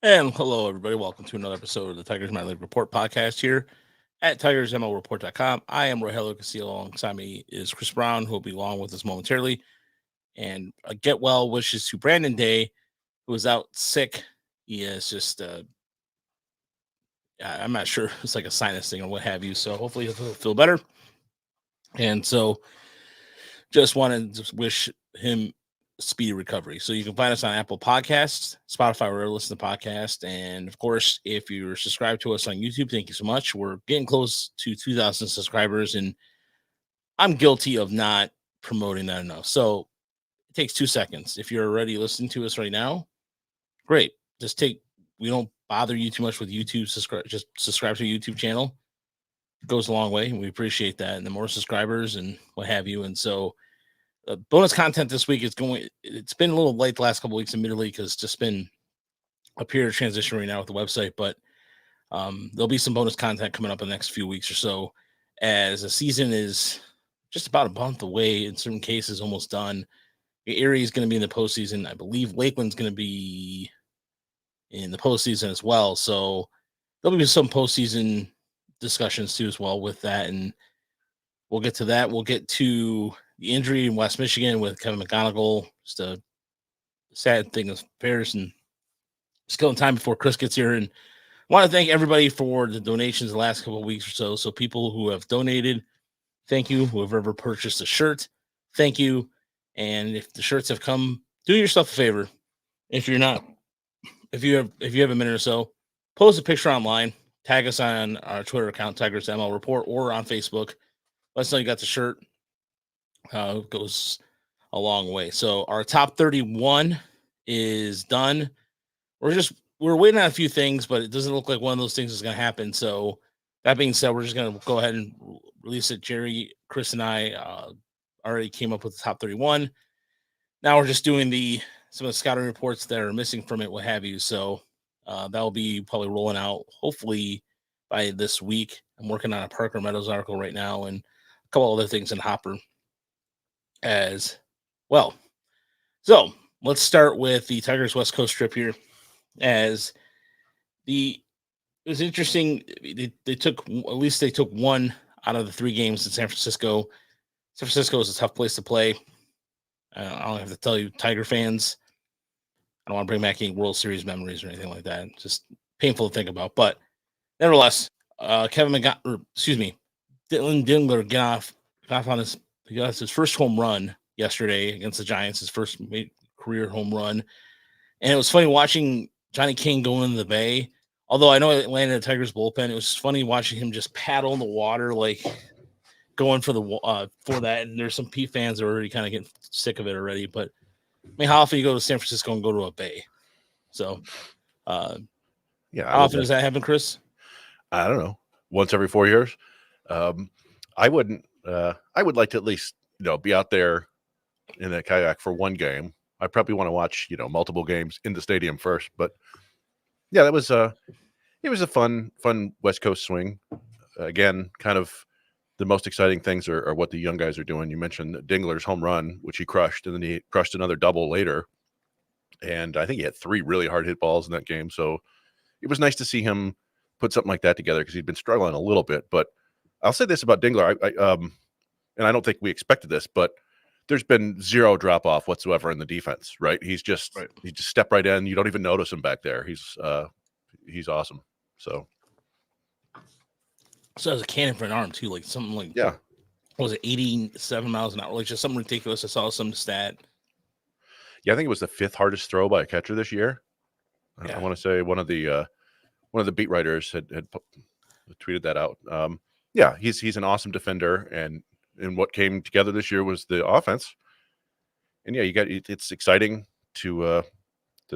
And hello, everybody. Welcome to another episode of the Tigers Minor League Report podcast here at TigersMLReport.com. I am Rogelio Castillo. Alongside me is Chris Brown, who will be along with us momentarily. And get well wishes to Brandon Day, who is out sick. He is just, I'm not sure, it's like a sinus thing or what have you. So hopefully he'll feel better. And so just wanted to wish him speedy recovery. So you can find us on Apple Podcasts, Spotify, wherever you listen to podcasts. And of course, if you're subscribed to us on YouTube, thank you so much. We're getting close to 2,000 subscribers, and I'm guilty of not promoting that enough. So it takes 2 seconds. If you're already listening to us right now, great. We don't bother you too much with YouTube. Just subscribe to the YouTube channel. It goes a long way, and we appreciate that. And the more subscribers and what have you. And so bonus content this week it's been a little late the last couple of weeks, admittedly, because it's just been a period of transition right now with the website, but there'll be some bonus content coming up in the next few weeks or so, as the season is just about a month away, in certain cases almost done. Erie is going to be in the postseason. I believe Lakeland's going to be in the postseason as well, so there'll be some postseason discussions too as well with that, and we'll get to that. We'll get to the injury in West Michigan with Kevin McGonigal. Just a sad thing of affairs, and just killing time before Chris gets here. And I want to thank everybody for the donations the last couple of weeks or so. So people who have donated, thank you. Who have ever purchased a shirt, thank you. And if the shirts have come, do yourself a favor. If you have a minute or so, post a picture online, tag us on our Twitter account, Tigers ML Report, or on Facebook. Let us know you got the shirt. It goes a long way. So our top 31 is done. We're waiting on a few things, but it doesn't look like one of those things is going to happen. So that being said, we're just going to go ahead and release it. Jerry, Chris, and I already came up with the top 31. Now we're just doing some of the scouting reports that are missing from it, what have you. So that'll be probably rolling out hopefully by this week. I'm working on a Parker Meadows article right now and a couple other things in hopper as well. So let's start with the Tigers West Coast trip here. It was interesting. They took one out of the 3 games in San Francisco. San Francisco is a tough place to play. I don't have to tell you, Tiger fans. I don't want to bring back any World Series memories or anything like that. It's just painful to think about. But nevertheless, Dylan Dingler got on his first home run yesterday against the Giants, his first career home run. And it was funny watching Johnny King go into the bay. Although I know it landed at Tigers bullpen, it was funny watching him just paddle in the water, like going for that. And there's some P fans that are already kind of getting sick of it already. But I mean, how often you go to San Francisco and go to a bay? So, how often does that happen, Chris? I don't know. Once every 4 years. I would like to at least be out there in a kayak for one game. I probably want to watch multiple games in the stadium first, but yeah, it was a fun West Coast swing. Again, kind of the most exciting things are what the young guys are doing. You mentioned Dingler's home run, which he crushed, and then he crushed another double later, and I think he had 3 really hard hit balls in that game. So it was nice to see him put something like that together because he'd been struggling a little bit. But I'll say this about Dingler, and I don't think we expected this, but there's been 0 drop off whatsoever in the defense, right? He just stepped right in. You don't even notice him back there. He's awesome. So has a cannon for an arm too, like something like, yeah. What was it, 87 miles an hour? Like just something ridiculous. I saw some stat. Yeah, I think it was the 5th hardest throw by a catcher this year. Yeah. I want to say one of the beat writers had tweeted that out. Yeah, he's an awesome defender, and what came together this year was the offense. And yeah, it's exciting to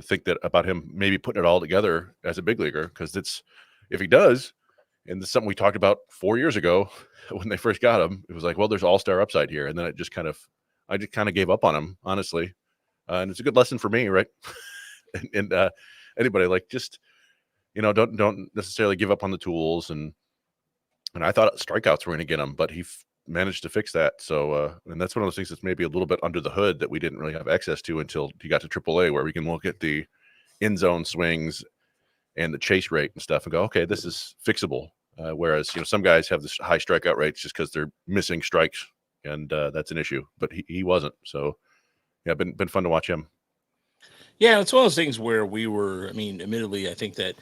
think that about him maybe putting it all together as a big leaguer, because if he does, and this is something we talked about 4 years ago when they first got him, it was like, well, there's all-star upside here, and then I just kind of gave up on him, honestly, and it's a good lesson for me, right? and anybody, like, just don't necessarily give up on the tools, and I thought strikeouts were going to get him, but he managed to fix that. So, and that's one of those things that's maybe a little bit under the hood that we didn't really have access to until he got to AAA, where we can look at the in zone swings and the chase rate and stuff and go, okay, this is fixable. Whereas, some guys have this high strikeout rates just because they're missing strikes, and that's an issue. But he wasn't. So, yeah, been fun to watch him. Yeah, it's one of those things where admittedly, I think that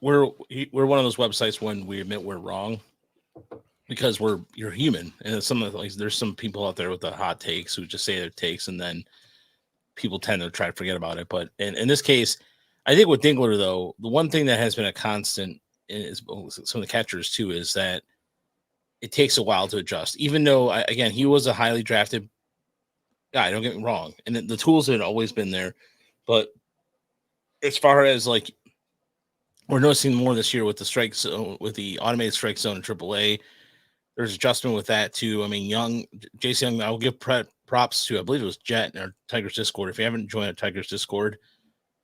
we're one of those websites when we admit we're wrong because you're human, and it's there's some people out there with the hot takes who just say their takes, and then people tend to try to forget about it. But in this case, I think with Dingler, though, the one thing that has been a constant is some of the catchers too is that it takes a while to adjust. Even though, again, he was a highly drafted guy, don't get me wrong, and the tools had always been there. But as far as we're noticing more this year with the strike zone, with the automated strike zone in AAA, there's adjustment with that too. I mean, Jason Young, I will give props to, I believe it was Jet in our Tigers Discord. If you haven't joined our Tigers Discord,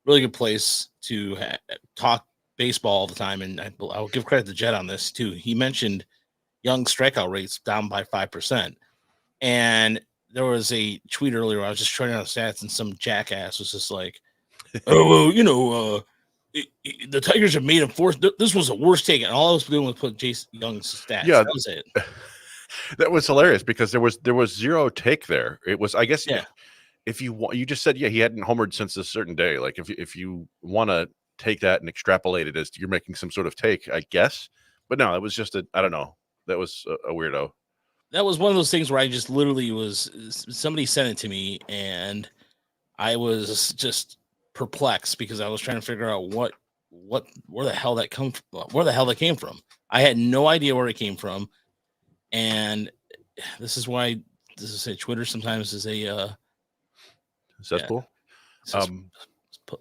really good place to talk baseball all the time. And I will give credit to Jet on this too. He mentioned Young's strikeout rates down by 5%. And there was a tweet earlier where I was just trying out stats, and some jackass was just like, oh, well, the Tigers have made him force. This was the worst take, and all I was doing was put Jason Young's stats. Yeah, that was it. That was hilarious because there was zero take there. It was, I guess, Yeah. If you just said, he hadn't homered since a certain day. Like if you want to take that and extrapolate it as you're making some sort of take, I guess. But no, it was just I don't know. That was a weirdo. That was one of those things where I just literally somebody sent it to me, and I was just perplexed because I was trying to figure out where the hell that came from. I had no idea where it came from, and this is why Twitter sometimes is a cesspool.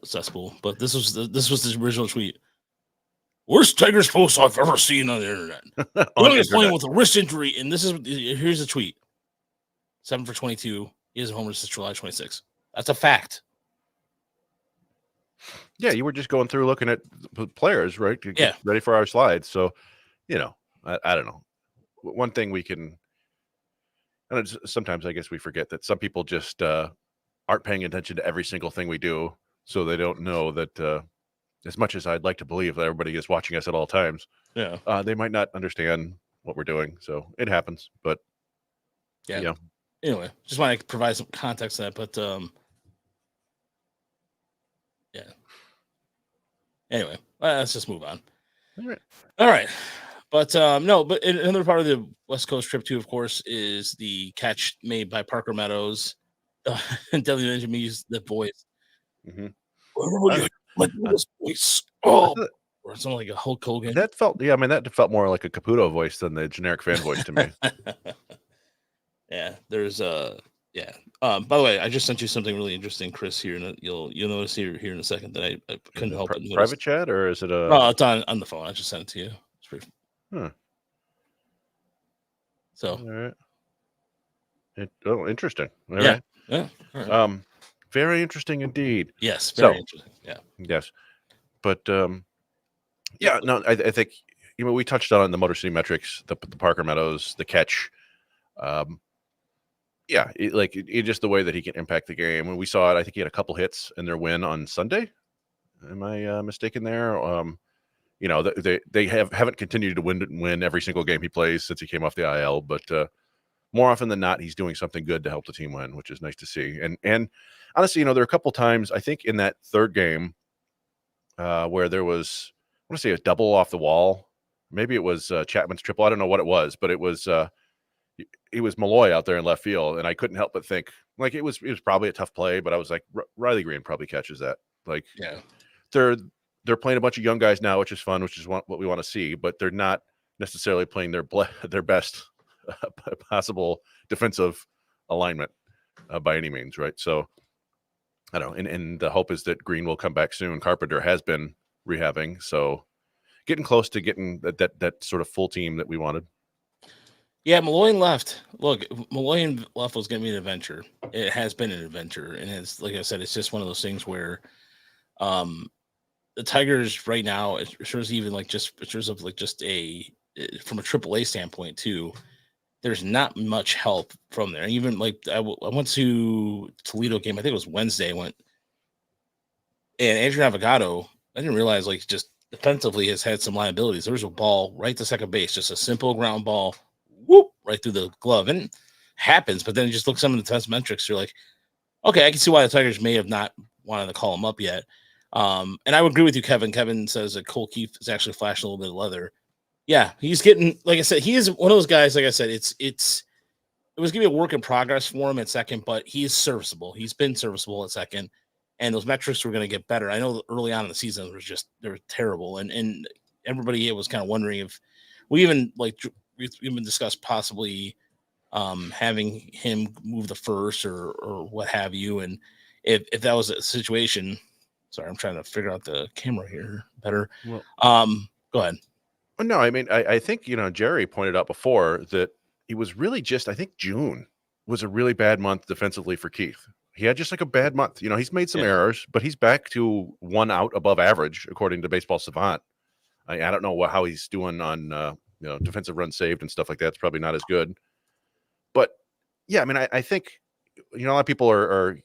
Cesspool. But this was the original tweet. Worst Tigers post I've ever seen on the internet. Young is playing with a wrist injury, and here's the tweet. 7 for 22. He has a homer since July 26. That's a fact. Yeah, you were just going through looking at players, right? To get ready for our slides. So, I don't know. One thing we can, and sometimes I guess we forget that some people just aren't paying attention to every single thing we do, so they don't know that. As much as I'd like to believe that everybody is watching us at all times, they might not understand what we're doing. So it happens. But yeah. Anyway, just want to provide some context to that. But yeah. Anyway, let's just move on. All right. But no, but another part of the West Coast trip too, of course, is the catch made by Parker Meadows. And Debbie mentioned me use the voice. Mm-hmm. This voice. Oh, or something like a Hulk Hogan. That felt more like a Caputo voice than the generic fan voice to me. Yeah, there's by the way, I just sent you something really interesting, Chris. Here, and you'll notice here in a second that I couldn't help it. Private chat, or is it a? Oh, it's on the phone. I just sent it to you. It's pretty. So. All right. Interesting. All yeah. Right. Yeah. All right. Very interesting indeed. Yes. Very interesting. Yeah. Yes. But I think we touched on the Motor City metrics, the Parker Meadows, the catch. Just the way that he can impact the game. When we saw it, I think he had a couple hits in their win on Sunday. Am I mistaken there? They haven't continued to win every single game he plays since he came off the IL, but more often than not, he's doing something good to help the team win, which is nice to see. And honestly, there are a couple times, I think in that third game, where there was, I want to say a double off the wall. Maybe it was Chapman's triple. I don't know what it was, but it was Malloy out there in left field, and I couldn't help but think it was probably a tough play, but I was like, Riley Green probably catches that. They're playing a bunch of young guys now, which is fun, which is what we want to see, but they're not necessarily playing their best possible defensive alignment by any means, right? So I don't know, and the hope is that Green will come back soon. Carpenter has been rehabbing, so getting close to getting that sort of full team that we wanted. Yeah, Malloy left. Look, Malloy left was going to be an adventure. It has been an adventure, and it's like I said, it's just one of those things where, the Tigers right now, it shows even from a AAA standpoint too. There's not much help from there. Even I went to Toledo game. I think it was Wednesday. And Andrew Navigado I didn't realize like just defensively has had some liabilities. There was a ball right to second base, just a simple ground ball, whoop, right through the glove, and it happens. But then you just look some of the test metrics. You're like, okay, I can see why the Tigers may have not wanted to call him up yet. And I would agree with you, Kevin. Kevin says that Cole Keefe is actually flashing a little bit of leather. Yeah, he's getting, like I said, he is one of those guys. Like I said, it was gonna be a work in progress for him at second, but he's serviceable. He's been serviceable at second, and those metrics were gonna get better. I know early on in the season they were terrible, and everybody here was kind of wondering if we even we even discussed possibly having him move the first or what have you, and if that was a situation. Sorry, I'm trying to figure out the camera here better. Well, go ahead. No, I mean, I think, Jerry pointed out before that it was really just, I think June was a really bad month defensively for Keith. He had just like a bad month. He's made some errors, but he's back to 1 out above average, according to Baseball Savant. I don't know how he's doing on, defensive runs saved and stuff like that. It's probably not as good. But, yeah, I mean, I think, a lot of people are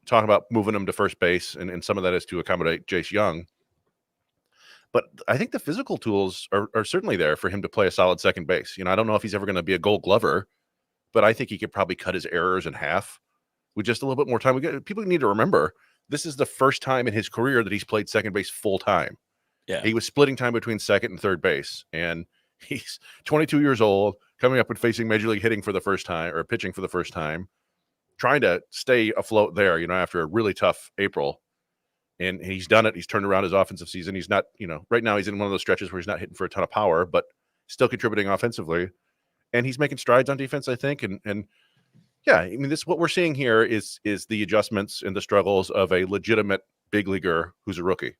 talking about moving him to first base, and some of that is to accommodate Jace Young. But I think the physical tools are certainly there for him to play a solid second base. I don't know if he's ever going to be a Gold Glover, but I think he could probably cut his errors in half with just a little bit more time. People need to remember, this is the first time in his career that he's played second base full time. Yeah, he was splitting time between second and third base, and he's 22 years old, coming up and facing major league hitting for the first time, or pitching for the first time, trying to stay afloat there. After a really tough April. And he's done it. He's turned around his offensive season. He's not, right now he's in one of those stretches where he's not hitting for a ton of power, but still contributing offensively. And he's making strides on defense, I think. And yeah, I mean, this what we're seeing here is the adjustments and the struggles of a legitimate big leaguer who's a rookie.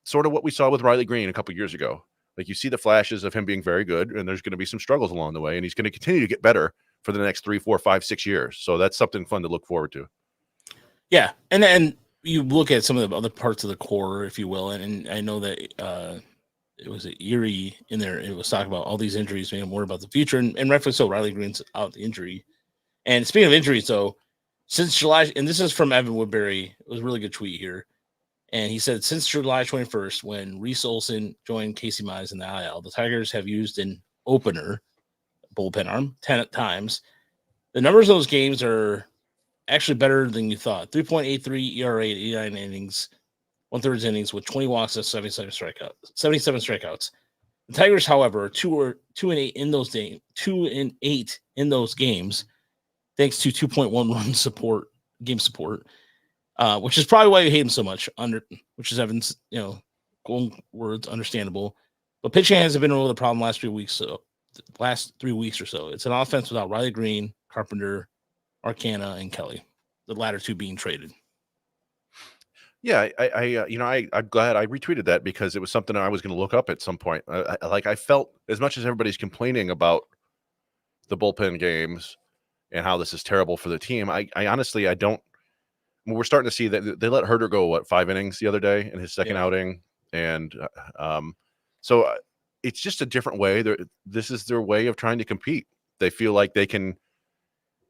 Sort of what we saw with Riley Green a couple years ago. Like, you see the flashes of him being very good, and there's going to be some struggles along the way, and he's going to continue to get better for the next 3, 4, 5, 6 years. So that's something fun to look forward to. Yeah, and then you look at some of the other parts of the core, if you will, and I know that it was Erie in there. It was talking about all these injuries, making more about the future, and rightfully so. Riley Green's out the injury. And speaking of injuries, though, since July, and this is from Evan Woodbury, it was a really good tweet here. And he said, since July 21st, when Reese Olson joined Casey Mize in the IL, the Tigers have used an opener, bullpen arm, 10 times. The numbers of those games are actually better than you thought. 3.83 ERA, 89 innings, 1/3 innings with 20 walks and 77 strikeouts. The Tigers, however, are 2-8 in those games, 2-8 in those games, thanks to 2.1 game support, which is probably why you hate him so much. Which is Evan's, golden words, understandable. But pitching hasn't been really the problem last 3 weeks. So last 3 weeks or so, it's an offense without Riley Green, Carpenter, Arcana, and Kelly, the latter two being traded. Yeah, I'm glad I retweeted that because it was something I was going to look up at some point. I felt, as much as everybody's complaining about the bullpen games and how this is terrible for the team, I honestly, I don't. We're starting to see that they let Herter go 5 innings the other day in his second outing, and so it's just a different way. This is their way of trying to compete. They feel like they can,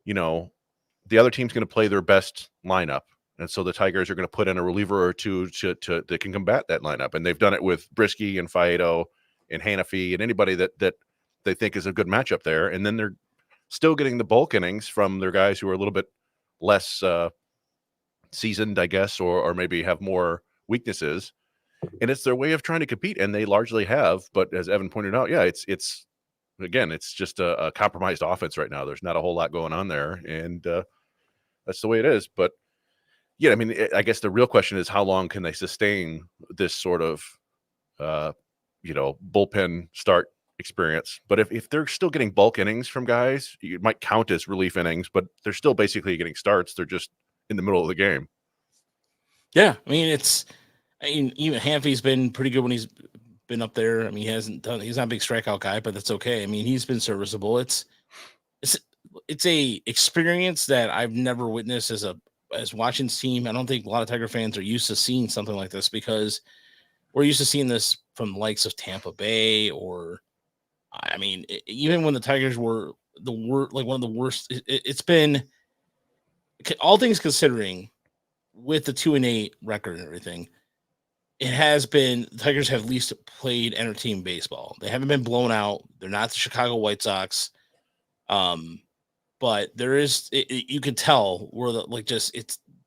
the other team's going to play their best lineup. And so the Tigers are going to put in a reliever or two that can combat that lineup. And they've done it with Brisky and Faedo and Hanafi and anybody that they think is a good matchup there. And then they're still getting the bulk innings from their guys who are a little bit less seasoned, I guess, or maybe have more weaknesses. And it's their way of trying to compete. And they largely have. But as Evan pointed out, yeah, it's just a compromised offense right now. There's not a whole lot going on there. And that's the way it is. But yeah, I mean, I guess the real question is how long can they sustain this sort of, bullpen start experience? But if they're still getting bulk innings from guys, it might count as relief innings, but they're still basically getting starts. They're just in the middle of the game. Yeah, I mean, even Hanfey's been pretty good when he's been up there. I mean, he's not a big strikeout guy, but that's okay. I mean, he's been serviceable. It's a experience that I've never witnessed as watching this team. I don't think a lot of Tiger fans are used to seeing something like this because we're used to seeing this from the likes of Tampa Bay, or I mean, even when the Tigers were one of the worst. It's been, all things considering, with the 2-8 record and everything, it has been the Tigers have at least played entertaining baseball. They haven't been blown out. They're not the Chicago White Sox. But there is you can tell where the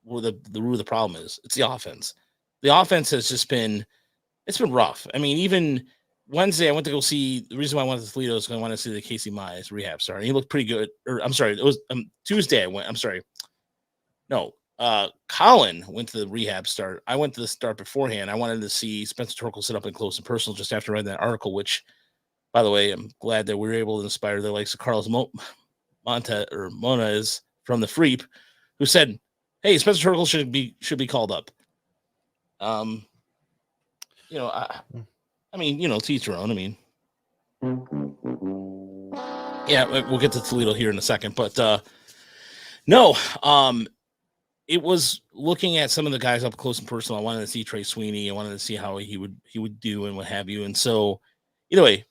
where the root of the problem is. It's the offense. The offense has just been it's been rough. I mean, even Wednesday I went to go see the reason why I went to Toledo is because I wanted to see the Casey Mize rehab start. And he looked pretty good. Or I'm sorry, it was Tuesday I went. I'm sorry. No, Colin went to the rehab start. I went to the start beforehand. I wanted to see Spencer Torkelson up and close and personal just after reading that article, which, by the way, I'm glad that we were able to inspire the likes of Carlos Mona is from the Freep, who said, "Hey, Spencer Torkelson should be called up." You know, I mean, you know, to each your own. I mean, yeah, we'll get to Toledo here in a second, but no, it was looking at some of the guys up close and personal. I wanted to see Trey Sweeney. I wanted to see how he would do and what have you. And so, either way,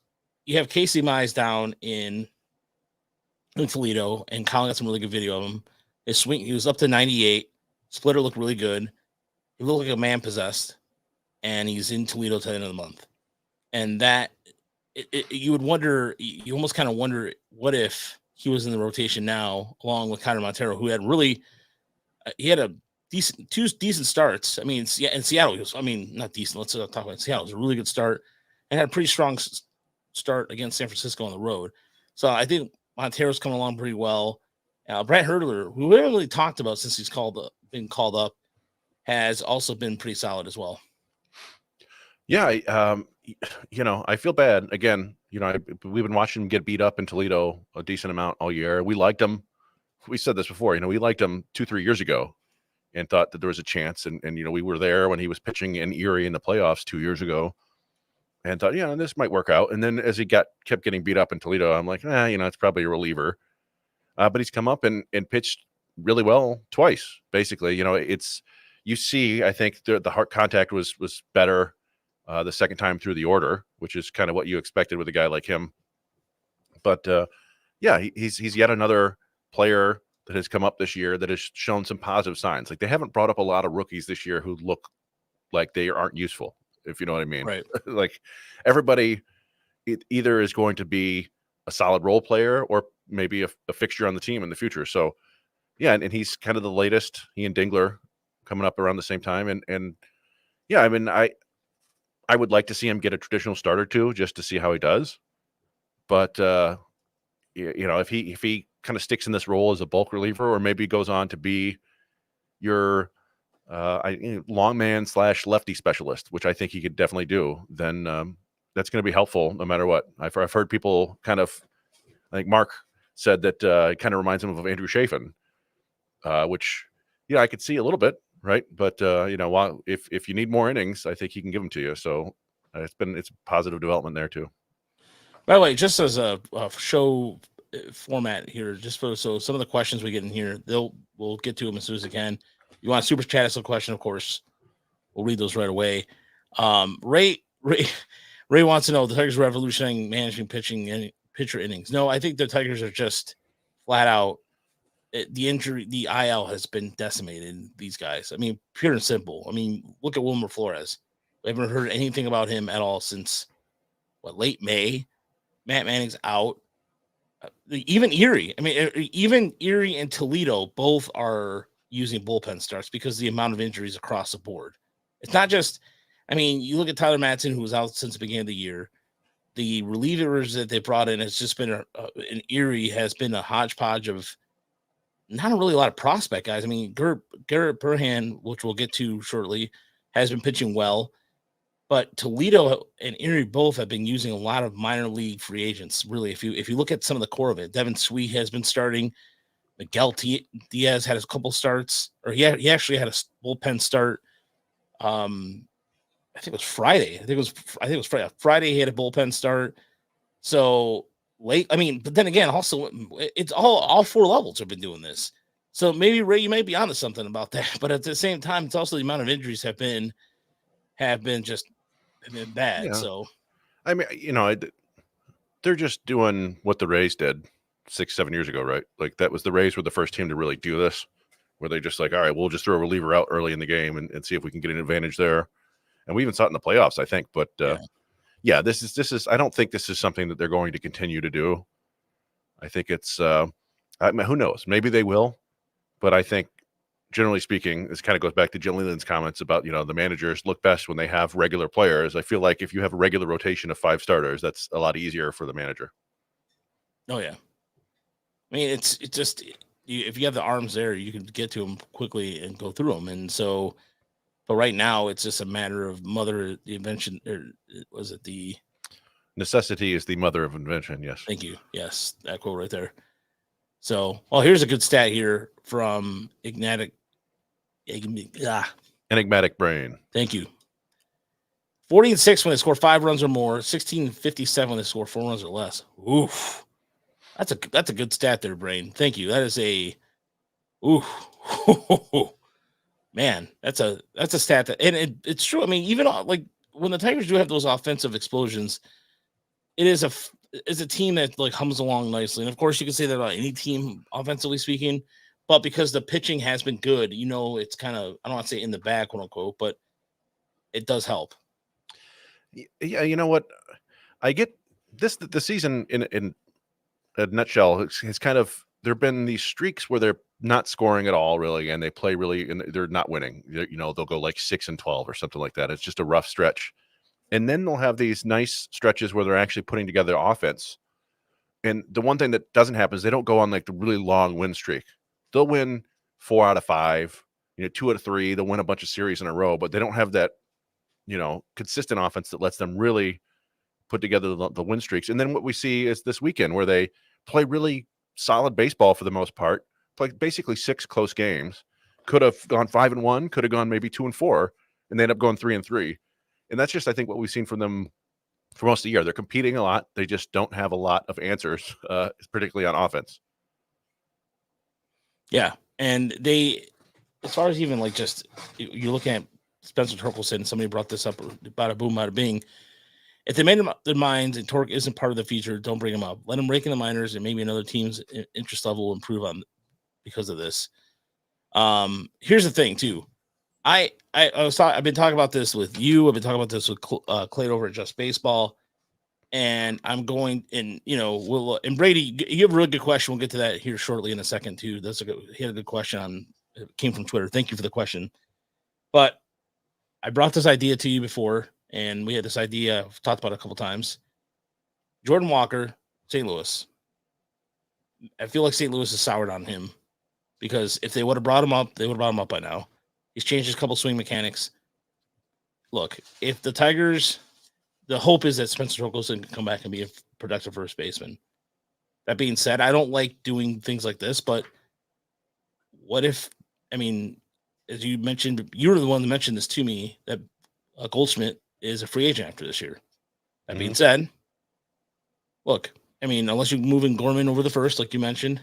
you have Casey Mize down in Toledo, and Colin got some really good video of him. His swing, he was up to 98. Splitter looked really good. He looked like a man possessed, and he's in Toledo till the end of the month. And that you would wonder, you almost kind of wonder, what if he was in the rotation now, along with Connor Montero, who had really, he had a two decent starts. I mean, in Seattle, he was, I mean, not decent. Let's talk about Seattle. It was a really good start, and had a pretty strong start against San Francisco on the road. So I think Montero's coming along pretty well. Brett Hurdler, who we haven't really talked about since he's been called up, has also been pretty solid as well. Yeah, you know, I feel bad. Again, you know, we've been watching him get beat up in Toledo a decent amount all year. We liked him. We said this before. You know, we liked him 2-3 years ago, and thought that there was a chance. And you know, we were there when he was pitching in Erie in the playoffs 2 years ago, and thought, yeah, this might work out. And then as he kept getting beat up in Toledo, I'm like, you know, it's probably a reliever. But he's come up and pitched really well twice, basically. You know, you see, I think the heart contact was better the second time through the order, which is kind of what you expected with a guy like him. But yeah, he's yet another player that has come up this year that has shown some positive signs. Like, they haven't brought up a lot of rookies this year who look like they aren't useful, if you know what I mean. Right. Like, everybody either is going to be a solid role player or maybe a fixture on the team in the future. So yeah, and he's kind of the latest. He and Dingler coming up around the same time. And yeah, I mean, I would like to see him get a traditional start or two just to see how he does. But you know, if he kind of sticks in this role as a bulk reliever, or maybe goes on to be your long man / lefty specialist, which I think he could definitely do, then that's going to be helpful no matter what. I've heard people kind of, I think Mark said that it kind of reminds him of Andrew Chafin, which, yeah, I could see a little bit, right? But you know, if you need more innings, I think he can give them to you. So it's positive development there too. By the way, just as a show format here, so some of the questions we get in here, we'll get to them as soon as we can. You want to super chat us a question, of course, we'll read those right away. Ray wants to know, the Tigers revolutionizing managing pitching and pitcher innings. No, I think the Tigers are just flat out. The IL has been decimated. These guys, I mean, pure and simple. I mean, look at Wilmer Flores. We haven't heard anything about him at all since late May. Matt Manning's out. Even Erie. I mean, even Erie and Toledo both are using bullpen starts because of the amount of injuries across the board. It's not just, I mean, you look at Tyler Matson, who was out since the beginning of the year. The relievers that they brought in has just been in Erie has been a hodgepodge of not really a lot of prospect guys. I mean, Garrett Burhan, which we'll get to shortly, has been pitching well. But Toledo and Erie both have been using a lot of minor league free agents. Really, if you look at some of the core of it, Devin Sweet has been starting. Miguel Diaz had a couple starts, or he actually had a bullpen start. I think it was Friday. I think it was Friday. Friday he had a bullpen start. So late. I mean, but then again, also it's all four levels have been doing this. So maybe Ray, you may be onto something about that. But at the same time, it's also the amount of injuries have been bad. Yeah. So, I mean, you know, they're just doing what the Rays did 6-7 years ago, right? Like, that was the Rays were the first team to really do this, where they just like, all right, we'll just throw a reliever out early in the game and see if we can get an advantage there. and we even saw it in the playoffs, I think. But Yeah. this is. I don't think this is something that they're going to continue to do. I think it's. I mean, who knows? Maybe they will, but I think, generally speaking, this kind of goes back to Jim Leland's comments about, the managers look best when they have regular players. I feel like if you have a regular rotation of 5 starters, that's a lot easier for the manager. Oh yeah. I mean, it's just if you have the arms there, you can get to them quickly and go through them. And so, but right now, it's just a matter of the invention, or was it the necessity is the mother of invention? Yes. Thank you. Yes, that quote right there. So, here's a good stat here from Enigmatic Brain. Thank you. 40-6 when they score 5 runs or more. 16-57 when they score 4 runs or less. Oof. That's a good stat there, Brain. Thank you. That is a man. That's a stat that, and it's true. I mean, even like when the Tigers do have those offensive explosions, it is a team that like hums along nicely. And of course, you can say that about any team, offensively speaking, but because the pitching has been good, it's kind of, I don't want to say in the back, quote unquote, but it does help. Yeah, you know what? I get this. The season in a nutshell has kind of, there've been these streaks where they're not scoring at all, really, and they play really, and they're not winning. They'll go like 6-12 or something like that. It's just a rough stretch. And then they'll have these nice stretches where they're actually putting together offense. And the one thing that doesn't happen is they don't go on like the really long win streak. They'll win 4 out of 5, 2 out of 3. They'll win a bunch of series in a row, but they don't have that, consistent offense that lets them really put together the win streaks. And then what we see is this weekend where they play really solid baseball for the most part, play basically 6 close games, could have gone 5-1, could have gone maybe 2-4, and they end up going 3-3. And that's just, I think, what we've seen from them for most of the year. They're competing a lot. They just don't have a lot of answers, particularly on offense. Yeah. And they, as far as even like just, you're looking at Spencer Torkelson, somebody brought this up about a boom, bada bing. If they made up their minds and Torque isn't part of the future, don't bring him up. Let him rake in the minors, and maybe another team's interest level will improve on because of this. Here's the thing, too. I've been talking about this with you. I've been talking about this with Clay over at Just Baseball, and I'm going, and and Brady, you have a really good question. We'll get to that here shortly in a second too. He had a good question it came from Twitter. Thank you for the question. But I brought this idea to you before, and we had this idea I've talked about it a couple times. Jordan Walker, St. Louis. I feel like St. Louis is soured on him because if they would have brought him up, they would have brought him up by now. He's changed his couple swing mechanics. Look, if the Tigers, the hope is that Spencer Torkelson can come back and be a productive first baseman. That being said, I don't like doing things like this, but what if, as you mentioned, you were the one that mentioned this to me, that Goldschmidt is a free agent after this year. That being said, look, unless you're moving Gorman over the first, like you mentioned,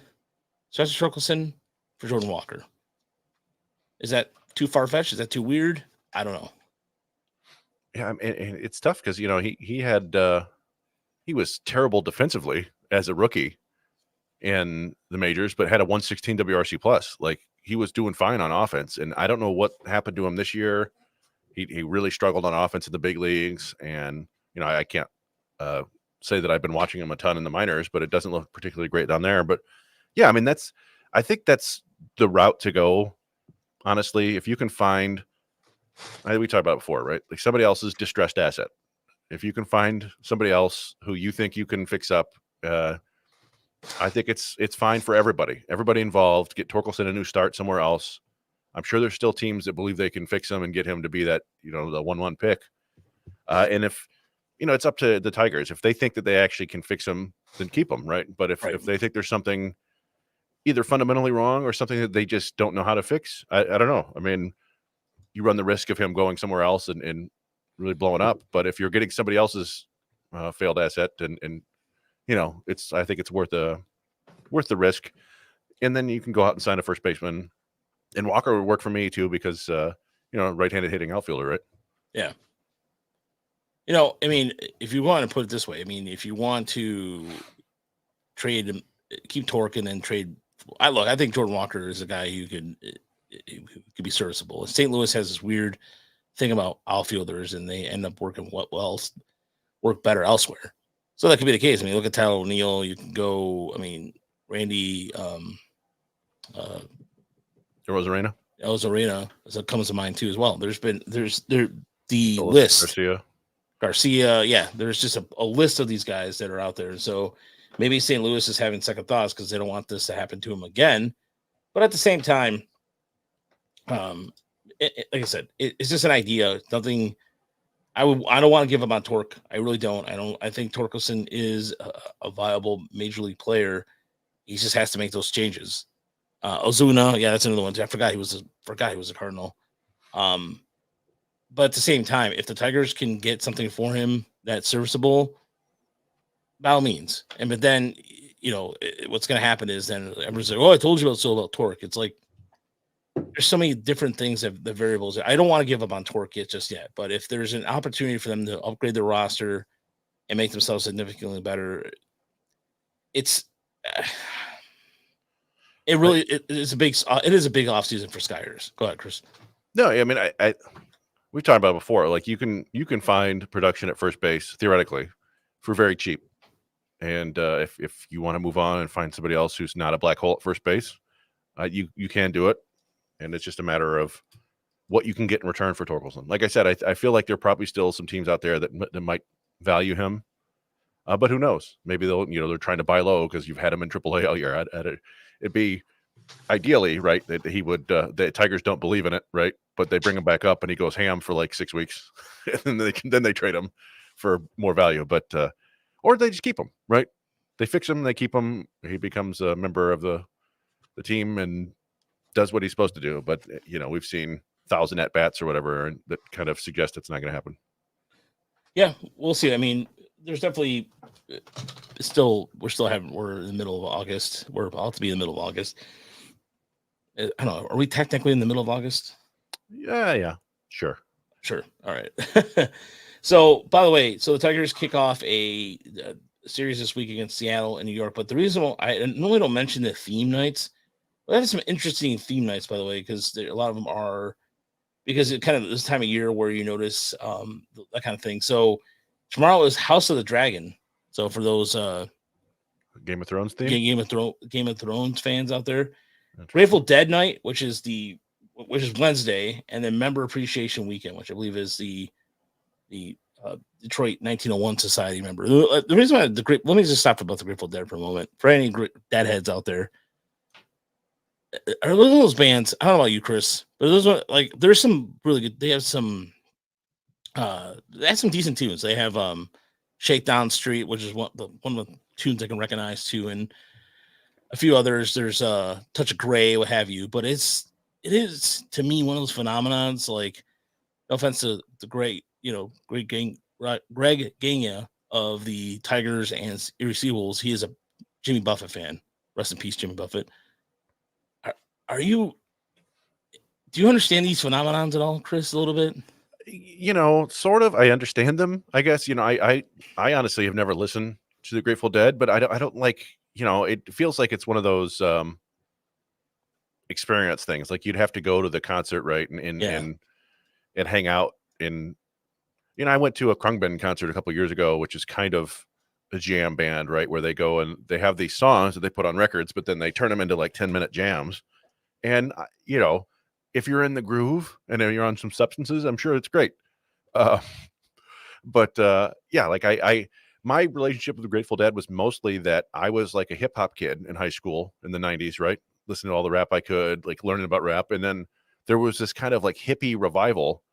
Spencer Torkelson for Jordan Walker. Is that too far-fetched? Is that too weird? I don't know. Yeah, and it's tough because he was terrible defensively as a rookie in the majors, but had a 116 WRC plus. Like, he was doing fine on offense, and I don't know what happened to him this year. He really struggled on offense in the big leagues, and I can't say that I've been watching him a ton in the minors, but it doesn't look particularly great down there. But yeah, I think that's the route to go. Honestly, if you can find, we talked about it before, right? Like somebody else's distressed asset. If you can find somebody else who you think you can fix up, I think it's fine for everybody. Everybody involved. Get Torkelson a new start somewhere else. I'm sure there's still teams that believe they can fix him and get him to be that, the 1-1 pick. And if, it's up to the Tigers. If they think that they actually can fix him, then keep him, right? But if they think there's something either fundamentally wrong or something that they just don't know how to fix, I don't know. You run the risk of him going somewhere else and really blowing up. But if you're getting somebody else's failed asset, and I think it's worth the risk. And then you can go out and sign a first baseman. And Walker would work for me too because right-handed hitting outfielder, right? Yeah. If you want to put it this way, if you want to trade, keep Torque and then trade. I think Jordan Walker is a guy who could be serviceable. St. Louis has this weird thing about outfielders, and they end up working work better elsewhere. So that could be the case. I mean, look at Tyler O'Neill. You can go. I mean, Randy Rosarena. Elzarena comes to mind too as well. There's the Phyllis list. Garcia. Yeah. There's just a list of these guys that are out there. So maybe St. Louis is having second thoughts because they don't want this to happen to them again. But at the same time, like I said, it's just an idea. Nothing. I don't want to give up on Torque. I really don't. I think Torkelson is a viable major league player. He just has to make those changes. Ozuna, yeah, that's another one. I forgot he was a Cardinal. But at the same time, if the Tigers can get something for him that's serviceable, by all means. But then, what's going to happen is then everyone's like, "Oh, I told you about Torque." It's like there's so many different things that the variables. I don't want to give up on Torque just yet. But if there's an opportunity for them to upgrade their roster and make themselves significantly better, it is a big offseason for Skyers. Go ahead, Chris. No, I mean, I we've talked about it before. Like you can find production at first base theoretically for very cheap, and if you want to move on and find somebody else who's not a black hole at first base, you can do it, and it's just a matter of what you can get in return for Torkelson. Like I said, I feel like there are probably still some teams out there that might value him, but who knows? Maybe they're trying to buy low because you've had him in AAA all year. It'd be ideally right that he would. The Tigers don't believe in it, right? But they bring him back up and he goes ham for like 6 weeks, and then they trade him for more value. But or they just keep him, right? They fix him, they keep him. He becomes a member of the team and does what he's supposed to do. But we've seen 1,000 at bats or whatever, and that kind of suggests it's not going to happen. Yeah, we'll see. I mean, there's definitely we're in the middle of August. We're about to be in the middle of August. I don't know. Are we technically in the middle of August? Yeah. Sure. All right. So, by the way, the Tigers kick off a series this week against Seattle and New York. But the reason why I normally don't mention the theme nights, but I have some interesting theme nights, by the way, because a lot of them are because it kind of this time of year where you notice that kind of thing. So tomorrow is House of the Dragon. So for those Game of Thrones theme, Game of Thrones fans out there, Grateful Dead night, which is Wednesday, and then Member Appreciation Weekend, which I believe is the Detroit 1901 Society member. The reason why let me just stop about the Grateful Dead for a moment. For any Deadheads out there, are those bands? I don't know about you, Chris, but those are there's some really good. They have some decent tunes. They have Shakedown Street, which is one of the tunes I can recognize too, and a few others. There's Touch of Gray, what have you. But it is to me one of those phenomenons. Like, no offense to the great Greg Gagne of the Tigers and Erie SeaWolves. He is a Jimmy Buffett fan. Rest in peace, Jimmy Buffett. Do you understand these phenomenons at all, Chris, a little bit? Sort of. I understand them, I guess. I honestly have never listened to the Grateful Dead, but I don't like, it feels like it's one of those experience things. Like you'd have to go to the concert, right? And hang out in, I went to a Krungben concert a couple of years ago, which is kind of a jam band, right? Where they go and they have these songs that they put on records, but then they turn them into like 10-minute jams. And, if you're in the groove and you're on some substances, I'm sure it's great. But my relationship with the Grateful Dead was mostly that I was like a hip hop kid in high school in the 90s, right? Listening to all the rap I could, like learning about rap. And then there was this kind of like hippie revival,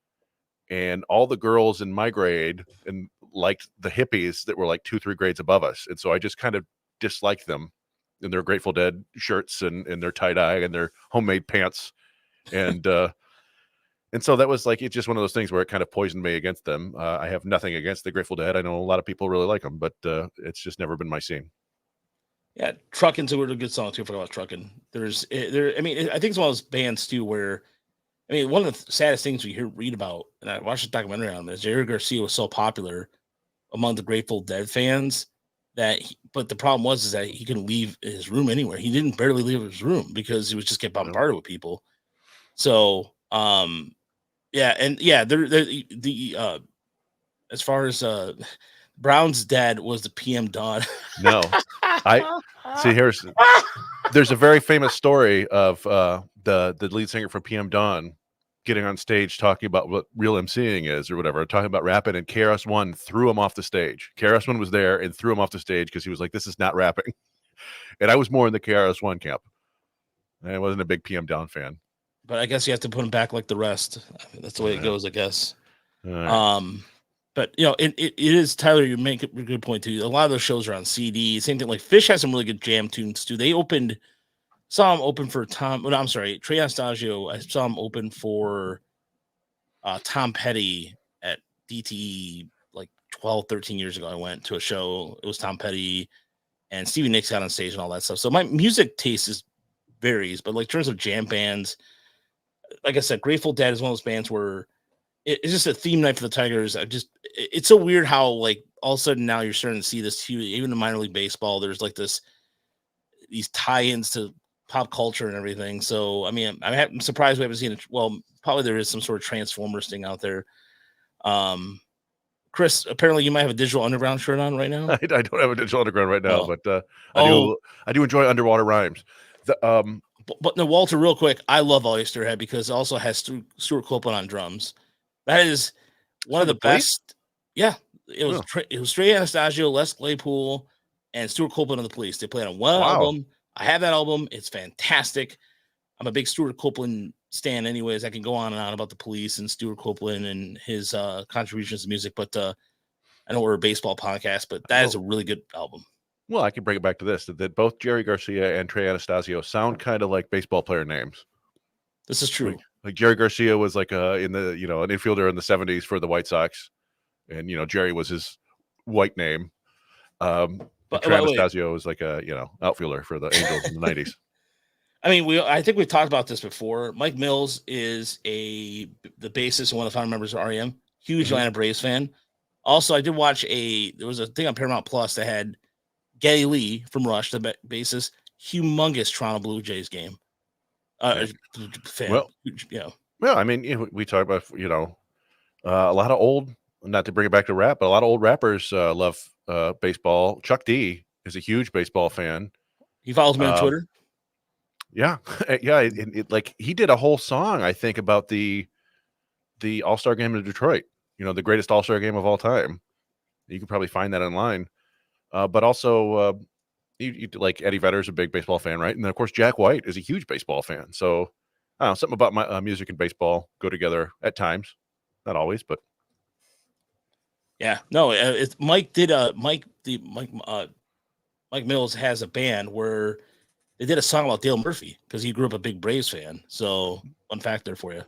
and all the girls in my grade and liked the hippies that were like 2-3 grades above us. And so I just kind of disliked them in their Grateful Dead shirts and their tie-dye and their homemade pants. And so that was like, it's just one of those things where it kind of poisoned me against them. I have nothing against the Grateful Dead. I know a lot of people really like them, but it's just never been my scene. Yeah, Truckin's a really good song too. I forgot about Truckin'. I think it's one of those bands too where, one of the saddest things we read about, and I watched a documentary on this, Jerry Garcia was so popular among the Grateful Dead fans but the problem was that he couldn't leave his room anywhere. He didn't barely leave his room because he was just get bombarded with people. So, Yeah, and yeah, the as far as Brown's dad was the PM Don. No, I see. There's a very famous story of the lead singer from PM Dawn getting on stage talking about what real MCing is or whatever, talking about rapping, and KRS-One threw him off the stage. KRS-One was there and threw him off the stage because he was like, "This is not rapping." And I was more in the KRS-One camp. I wasn't a big PM Dawn fan. But I guess you have to put him back like the rest. I mean, that's the way it goes, I guess. Right. But it is, Tyler, you make a good point too. A lot of those shows are on CD. Same thing, like Fish has some really good jam tunes too. They saw him open for Tom. Well, no, I'm sorry, Trey Anastasio. I saw him open for Tom Petty at DTE like 12, 13 years ago. I went to a show. It was Tom Petty and Stevie Nicks out on stage and all that stuff. So my music taste varies, but like in terms of jam bands, like I said, Grateful Dead is one of those bands where it's just a theme night for the Tigers. It's so weird how like all of a sudden now you're starting to see this huge, even in minor league baseball, there's like these tie-ins to pop culture and everything. So I mean, I'm surprised we haven't seen it. Well, probably there is some sort of Transformers thing out there. Chris, apparently you might have a Digital Underground shirt on right now. I don't have a Digital Underground right now, but I do enjoy underwater rhymes. But no, Walter, real quick, I love Oysterhead because it also has Stuart Copeland on drums. That is one of the best. Yeah, it was Trey Anastasio, Les Claypool, and Stuart Copeland of the Police. They played on one album. I have that album. It's fantastic. I'm a big Stuart Copeland stan anyways. I can go on and on about the Police and Stuart Copeland and his contributions to music, but I know we're a baseball podcast, but that is a really good album. Well, I can bring it back to this, that both Jerry Garcia and Trey Anastasio sound kind of like baseball player names. This is true. Like Jerry Garcia was like an infielder in the 70s for the White Sox, and Jerry was his white name. But Trey Anastasio was like a outfielder for the Angels in the 90s. I mean, I think we've talked about this before. Mike Mills is the bassist and one of the founding members of REM. Huge Atlanta Braves fan. Also, I did watch there was a thing on Paramount Plus that had Geddy Lee from Rush, the bassist, humongous Toronto Blue Jays game. Fan. Well, I mean, we talk about a lot of old, not to bring it back to rap, but a lot of old rappers love baseball. Chuck D is a huge baseball fan. He follows me on Twitter. Yeah, yeah. Like he did a whole song, I think, about the All-Star game in Detroit. The greatest All-Star game of all time. You can probably find that online. But also, you like Eddie Vedder's a big baseball fan, right? And then of course Jack White is a huge baseball fan. So I don't know, something about my music and baseball go together at times, not always, but yeah, no. Mike Mills has a band where they did a song about Dale Murphy because he grew up a big Braves fan. So one fact there for you.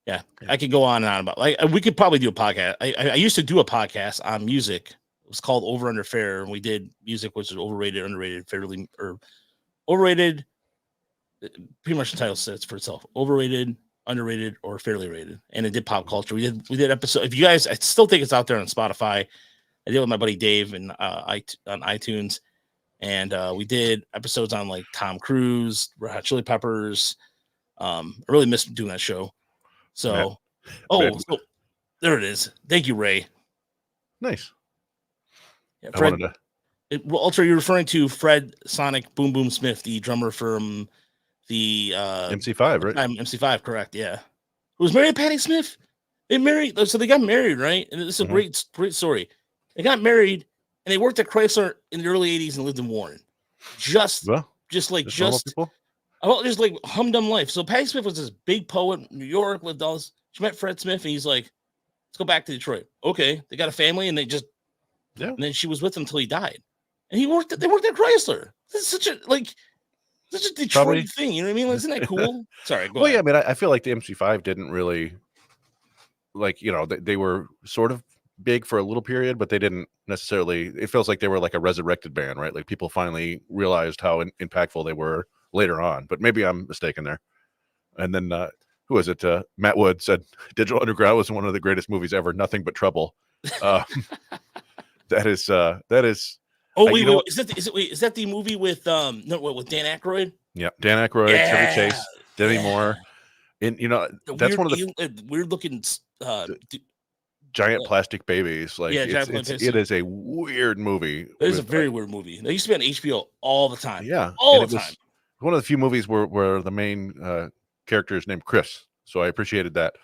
Yeah, I could go on and on about we could probably do a podcast. I used to do a podcast on music. It was called Over Under Fair, and we did music which is overrated, underrated, fairly or overrated. Pretty much the title says for itself: overrated, underrated, or fairly rated. And it did pop culture. We did episode. If you guys, I still think it's out there on Spotify. I did it with my buddy Dave and on iTunes, and we did episodes on like Tom Cruise, Red Hot Chili Peppers. I really missed doing that show. So, so there it is. Thank you, Ray. Nice. Yeah, Fred. Walter, you're referring to Fred Sonic Boom Boom Smith, the drummer from the MC5, right? MC5, correct? Yeah. Who was married to Patti Smith? They got married, right? And this is a great story. They got married and they worked at Chrysler in the early 80s and lived in Warren. Just like humdum life. So Patti Smith was this big poet in New York, lived all this. She met Fred Smith and he's like, let's go back to Detroit. Okay. They got a family and and then she was with him until he died. And they worked at Chrysler. This is such a Detroit thing. You know what I mean? Like, isn't that cool? Sorry. Go ahead. Yeah, I mean, I feel like the MC5 didn't really they were sort of big for a little period, but they didn't necessarily, it feels like they were like a resurrected band, right? Like people finally realized how impactful they were later on, but maybe I'm mistaken there. And then, who was it? Matt Wood said Digital Underground was one of the greatest movies ever. Nothing but trouble. That is. Oh wait, is that the movie with Dan Aykroyd? Yeah, Dan Aykroyd, Chevy Chase, Demi Moore. And that's one of the weird looking giant plastic babies. Like yeah, it is a weird movie. It is a very weird movie. They used to be on HBO all the time. Yeah, all and the it time. was one of the few movies where the main character is named Chris. So I appreciated that.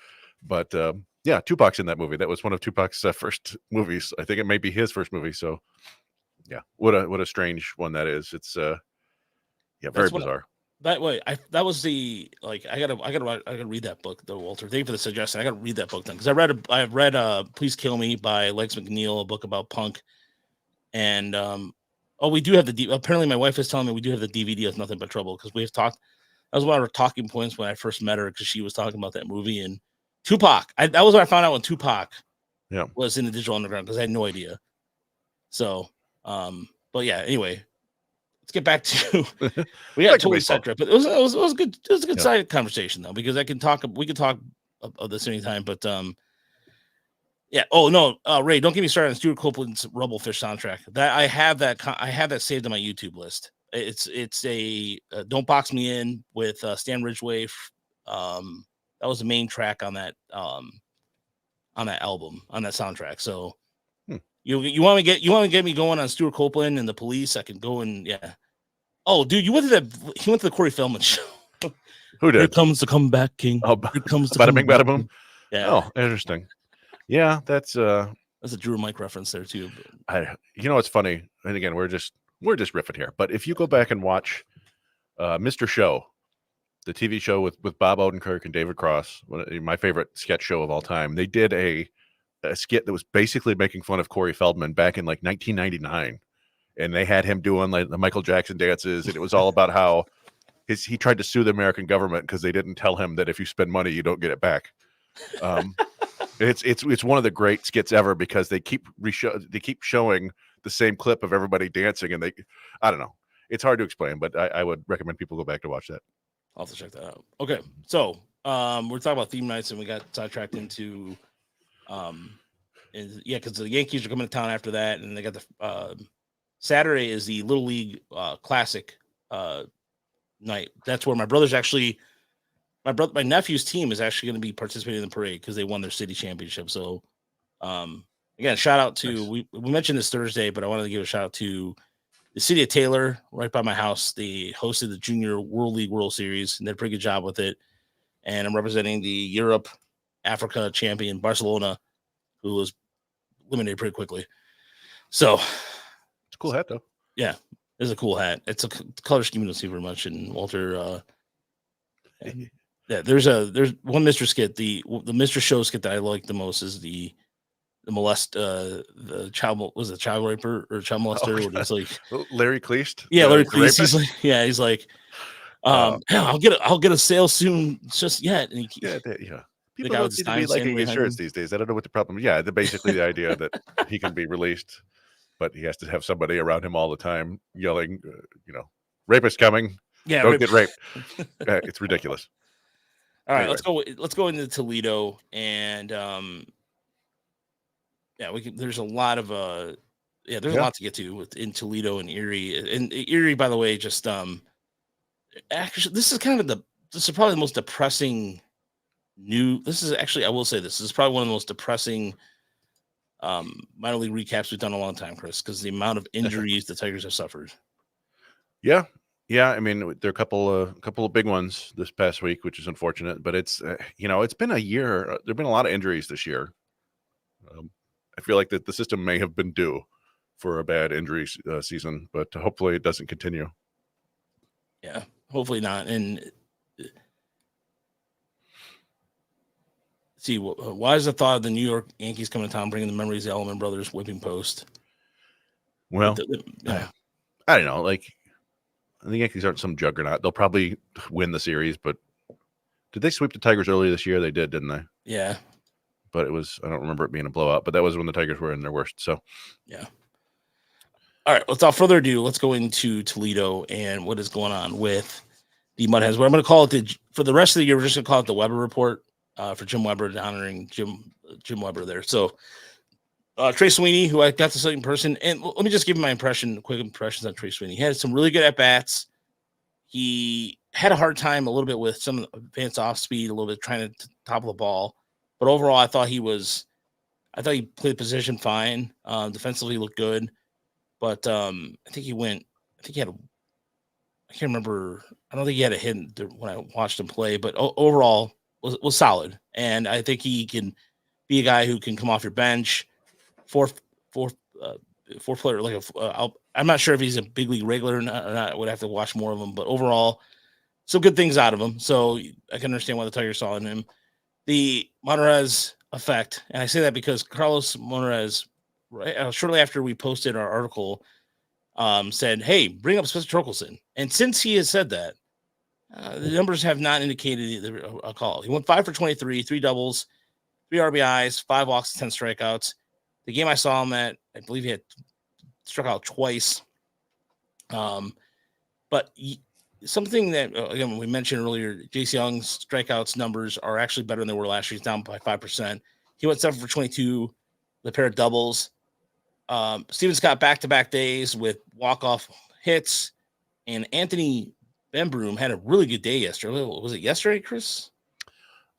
But yeah, Tupac's in that movie. That was one of Tupac's first movies. I think it may be his first movie. So yeah, what a strange one that is. It's very bizarre. That way, that was the I gotta read that book though, Walter. Thank you for the suggestion. I gotta read that book then because I read Please Kill Me by Lex McNeil, a book about punk, and we do have apparently my wife is telling me we do have the DVD of Nothing But Trouble because we have talked. That was one of our talking points when I first met her because she was talking about that movie and Tupac. That was what I found out when Tupac was in the Digital Underground because I had no idea. So, but yeah. Anyway. Let's get back to we got totally sidetracked, but it was good. It was a good side conversation though, because we can talk of this anytime. But yeah. Oh no, Ray, don't get me started on Stuart Copeland's Rubblefish soundtrack. That I have that saved on my YouTube list. It's a Don't Box Me In with Stan Ridgway. That was the main track on that album, on that soundtrack. So. You want to get me going on Stuart Copeland and the Police? I can go and yeah. Oh, dude, he went to the Corey Feldman show. Who did? Here comes the comeback king. Oh, here comes the bada bing, bada boom. Yeah. Oh, interesting. Yeah, that's a Drew and Mike reference there too. It's funny, and again, we're just riffing here. But if you go back and watch Mr. Show, the TV show with Bob Odenkirk and David Cross, my favorite sketch show of all time, they did a skit that was basically making fun of Corey Feldman back in 1999, and they had him doing the Michael Jackson dances, and it was all about how he tried to sue the American government because they didn't tell him that if you spend money you don't get it back. It's one of the great skits ever because they keep showing the same clip of everybody dancing, and I don't know, it's hard to explain, but I would recommend people go back to watch that. I'll have to check that out. Okay, so we're talking about theme nights, and we got sidetracked into because the Yankees are coming to town after that, and they got the Saturday is the Little League Classic night. That's where my nephew's team is actually going to be participating in the parade because they won their city championship. So again, shout out to we mentioned this Thursday, but I wanted to give a shout out to the city of Taylor, right by my house. They hosted the Junior World League World Series and did a pretty good job with it. And I'm representing the Europe Africa champion Barcelona, who was eliminated pretty quickly. So it's a cool hat though. Yeah, it's a cool hat. It's a color scheme you don't see very much. And Walter, yeah, there's one Mr. skit. The Mr. Show skit that I like the most is the child raper or child molester. Oh, it's like Larry Cleast. Yeah, Larry Cleast. He's like, I'll get a sale soon. Just yet. And People don't seem to be liking his shirts these days. I don't know what the problem is. Yeah, basically the idea that he can be released, but he has to have somebody around him all the time yelling, rapist coming. Yeah, don't get raped. It's ridiculous. All right, anyway. Let's go into Toledo, and there's a lot of there's a lot to get to in Toledo and Erie. And Erie, by the way, just actually this is probably the most depressing I will say this is probably one of the most depressing minor league recaps we've done in a long time, Chris, because the amount of injuries the Tigers have suffered. Yeah. I mean, there are a couple of big ones this past week, which is unfortunate. But it's it's been a year. There've been a lot of injuries this year. I feel like that the system may have been due for a bad injury season, but hopefully it doesn't continue. Yeah, hopefully not. And see, why is the thought of the New York Yankees coming to town bringing the memories of the Allman Brothers whipping post? Well, I don't know. The Yankees aren't some juggernaut. They'll probably win the series, but did they sweep the Tigers earlier this year? They did, didn't they? Yeah. But I don't remember it being a blowout, but that was when the Tigers were in their worst. So, yeah. All right. Without further ado, let's go into Toledo and what is going on with the Mud Hens. What I'm going to call it for the rest of the year, we're just going to call it the Weber Report for Jim Weber, honoring Jim Weber there. So, Trey Sweeney, who I got to see in person, and let me just give you my quick impressions on Trey Sweeney. He had some really good at-bats. He had a hard time a little bit with some advanced off speed, a little bit trying to topple the ball. But overall, I thought he played the position fine. Defensively, he looked good. But I think he had, I can't remember. I don't think he had a hit when I watched him play, but overall was solid. And I think he can be a guy who can come off your bench, fourth player. I'm not sure if he's a big league regular or not. I would have to watch more of him, but overall, some good things out of him. So I can understand why the Tigers saw in him. The Monterez effect, and I say that because Carlos Monterez, shortly after we posted our article, said, "Hey, bring up Spencer Torkelson." And since he has said that, the numbers have not indicated a call. He went 5 for 23, 3 doubles, 3 RBIs, 5 walks, 10 strikeouts. The game I saw him at, I believe he had struck out twice. But something that, again, we mentioned earlier, Jace Young's strikeouts numbers are actually better than they were last year. He's down by 5%. He went 7 for 22, the pair of doubles. Steven's got back-to-back days with walk-off hits, and Anthony Benbroom had a really good day yesterday. Was it yesterday, Chris?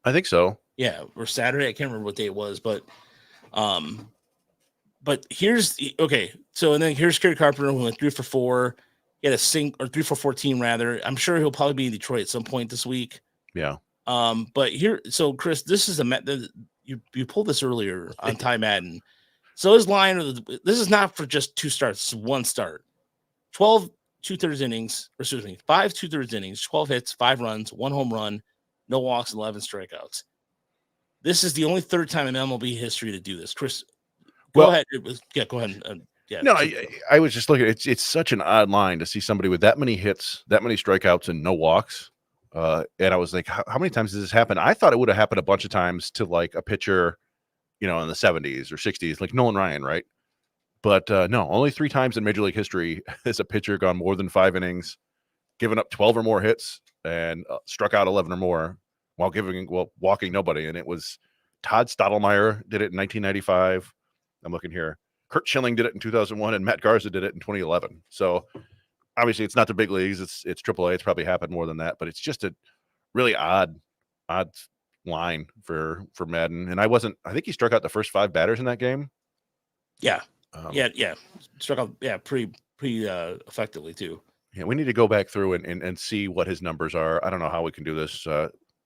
I think so. Yeah, or Saturday. I can't remember what day it was, but here's okay. So and then here's Kerry Carpenter, who went 3 for 4. He had a 3 for 14 rather. I'm sure he'll probably be in Detroit at some point this week. Yeah. But here, so Chris, this is you pulled this earlier on Ty Madden. So his line, this is not for just 2 starts, it's 1 start. 12 2/3 innings, or excuse me, 5 2/3 innings, 12 hits, 5 runs, 1 home run, no walks, 11 strikeouts. This is the only third time in MLB history to do this. Chris, go ahead. Go ahead. No, I was just looking. It's such an odd line to see somebody with that many hits, that many strikeouts, and no walks. And I was like, how many times does this happen? I thought it would have happened a bunch of times to like a pitcher, in the 70s or 60s, like Nolan Ryan, right? But no, only 3 times in Major League history has a pitcher gone more than 5 innings, given up 12 or more hits, and struck out 11 or more while walking nobody. And it was Todd Stottlemyre did it in 1995. I'm looking here. Kurt Schilling did it in 2001, and Matt Garza did it in 2011. So obviously, it's not the big leagues; it's AAA. It's probably happened more than that, but it's just a really odd line for Madden. And I think he struck out the first 5 batters in that game. Yeah. Struck out, pretty effectively too. Yeah, we need to go back through and see what his numbers are. I don't know how we can do this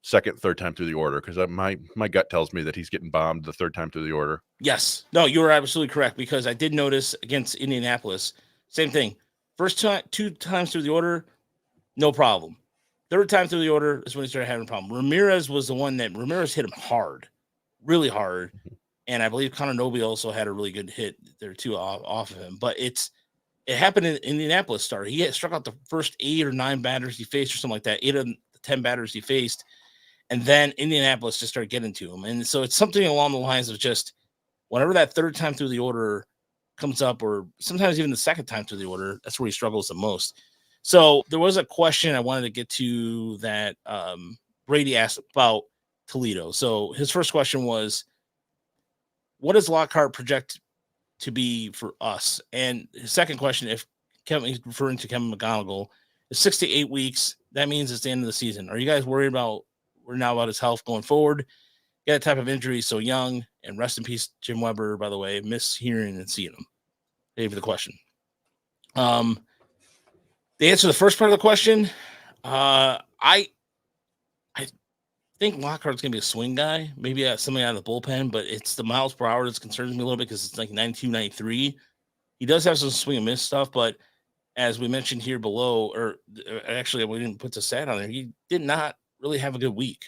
second, third time through the order, because my gut tells me that he's getting bombed the third time through the order. Yes. No, you were absolutely correct, because I did notice against Indianapolis, same thing. First 2 times through the order, no problem. Third time through the order is when he started having a problem. Ramirez was the one that hit him hard, really hard. And I believe Connor Noble also had a really good hit there too off of him. But it happened in Indianapolis start. He had struck out the first 8 or 9 batters he faced or something like that, 8 of the 10 batters he faced. And then Indianapolis just started getting to him. And so it's something along the lines of just whenever that third time through the order comes up, or sometimes even the second time through the order, that's where he struggles the most. So there was a question I wanted to get to that Brady asked about Toledo. So his first question was, what does Lockhart project to be for us? And his second question, if he's referring to Kevin McGonigal, is 6 to 8 weeks. That means it's the end of the season. Are you guys worried about his health going forward? Got a type of injury so young, and rest in peace, Jim Weber, by the way. Miss hearing and seeing him. Thank you for the question. The answer to the first part of the question, I think Lockhart's going to be a swing guy, maybe something out of the bullpen, but it's the miles per hour that concerns me a little bit, because it's like 92, 93. He does have some swing and miss stuff, but as we mentioned here below, or actually we didn't put the stat on there, he did not really have a good week.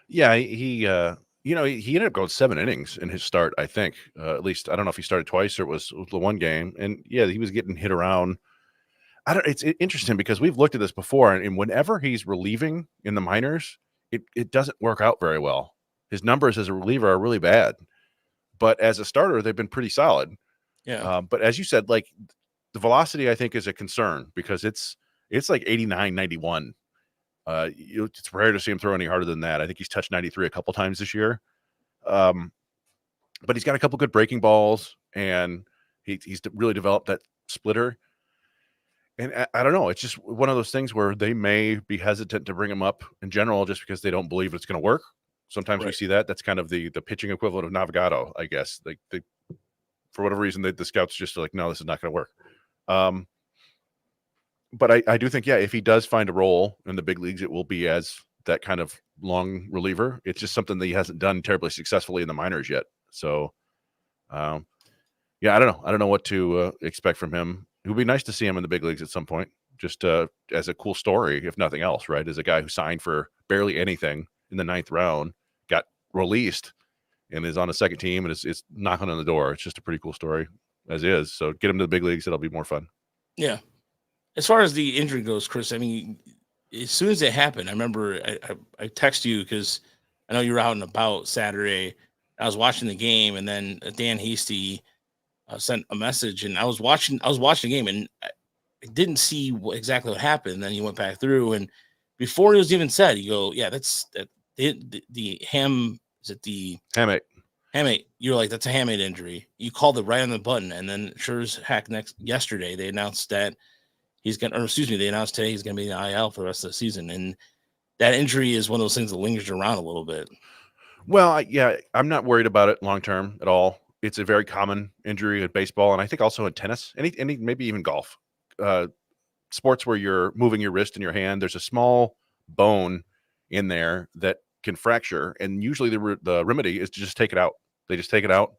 Yeah, he ended up going 7 innings in his start, I think. At least, I don't know if he started twice or it was the one game. And yeah, he was getting hit around. It's interesting because we've looked at this before, and whenever he's relieving in the minors, it doesn't work out very well. His numbers as a reliever are really bad, but as a starter, they've been pretty solid. Yeah. But as you said, like, the velocity, I think, is a concern, because it's like 89, 91. It's rare to see him throw any harder than that. I think he's touched 93 a couple times this year. But he's got a couple good breaking balls, and he's really developed that splitter. And I don't know. It's just one of those things where they may be hesitant to bring him up in general just because they don't believe it's going to work. Sometimes we see that. That's kind of the pitching equivalent of Navigato, I guess. They for whatever reason, the scouts just are like, no, this is not going to work. But I do think, if he does find a role in the big leagues, it will be as that kind of long reliever. It's just something that he hasn't done terribly successfully in the minors yet. So, I don't know. I don't know what to expect from him. It would be nice to see him in the big leagues at some point, just as a cool story, if nothing else, right? As a guy who signed for barely anything in the 9th round, got released, and is on a second team, and is knocking on the door. It's just a pretty cool story as is. So get him to the big leagues. It'll be more fun. Yeah. As far as the injury goes, Chris, I mean, as soon as it happened, I remember I texted you because I know you were out and about Saturday. I was watching the game, and then Dan Hasty sent a message, and I was watching the game, and I didn't see exactly what happened. And then he went back through, and before it was even said, you go, yeah, that's the ham. Is it the hamate? Hamate. You're like, that's a hamate injury. You called it right on the button, and then sure as heck, yesterday they announced that they announced today he's gonna be in the IL for the rest of the season, and that injury is one of those things that lingers around a little bit. Well, I'm not worried about it long term at all. It's a very common injury in baseball, and I think also in tennis, any maybe even golf. Sports where you're moving your wrist and your hand, there's a small bone in there that can fracture, and usually the remedy is to just take it out. They just take it out.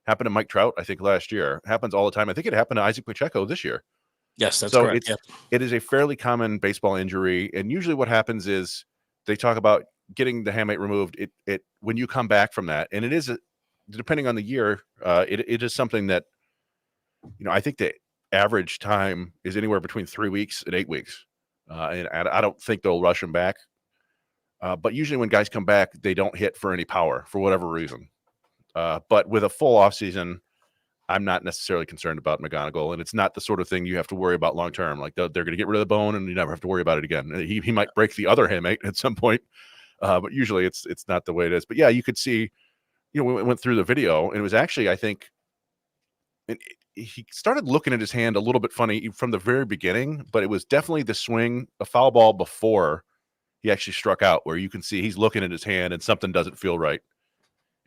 Happened to Mike Trout, I think, last year. Happens all the time. I think it happened to Isaac Pacheco this year. Yes, that's correct. It is a fairly common baseball injury, and usually what happens is they talk about getting the hamate removed. It when you come back from that, and it is depending on the year, it is something that I think the average time is anywhere between 3 weeks and 8 weeks, and I don't think they'll rush him back. But usually when guys come back, they don't hit for any power for whatever reason. But with a full off season, I'm not necessarily concerned about McGonigal, and it's not the sort of thing you have to worry about long term. Like they're going to get rid of the bone, and you never have to worry about it again. He might break the other hamate at some point, but usually it's not the way it is. But yeah, you could see, we went through the video, and it was actually, I think, he started looking at his hand a little bit funny from the very beginning, but it was definitely the swing, a foul ball before he actually struck out, where you can see he's looking at his hand and something doesn't feel right.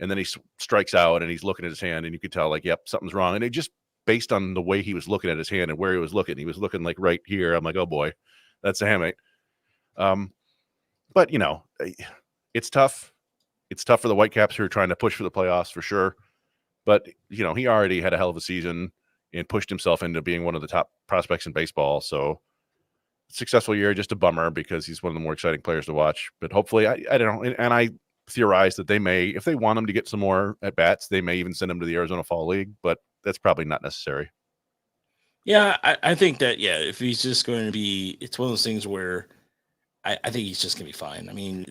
And then he strikes out and he's looking at his hand, and you could tell, like, yep, something's wrong. And it just based on the way he was looking at his hand and where he was looking like right here. I'm like, oh boy, that's a hamate. But it's tough. It's tough for the Whitecaps who are trying to push for the playoffs for sure. But he already had a hell of a season and pushed himself into being one of the top prospects in baseball. So successful year, just a bummer because he's one of the more exciting players to watch. But hopefully, I don't know, and I theorize that they may, if they want him to get some more at bats, they may even send him to the Arizona Fall League, but that's probably not necessary. Yeah, I think that, if he's just going to be, it's one of those things where I think he's just going to be fine. I mean,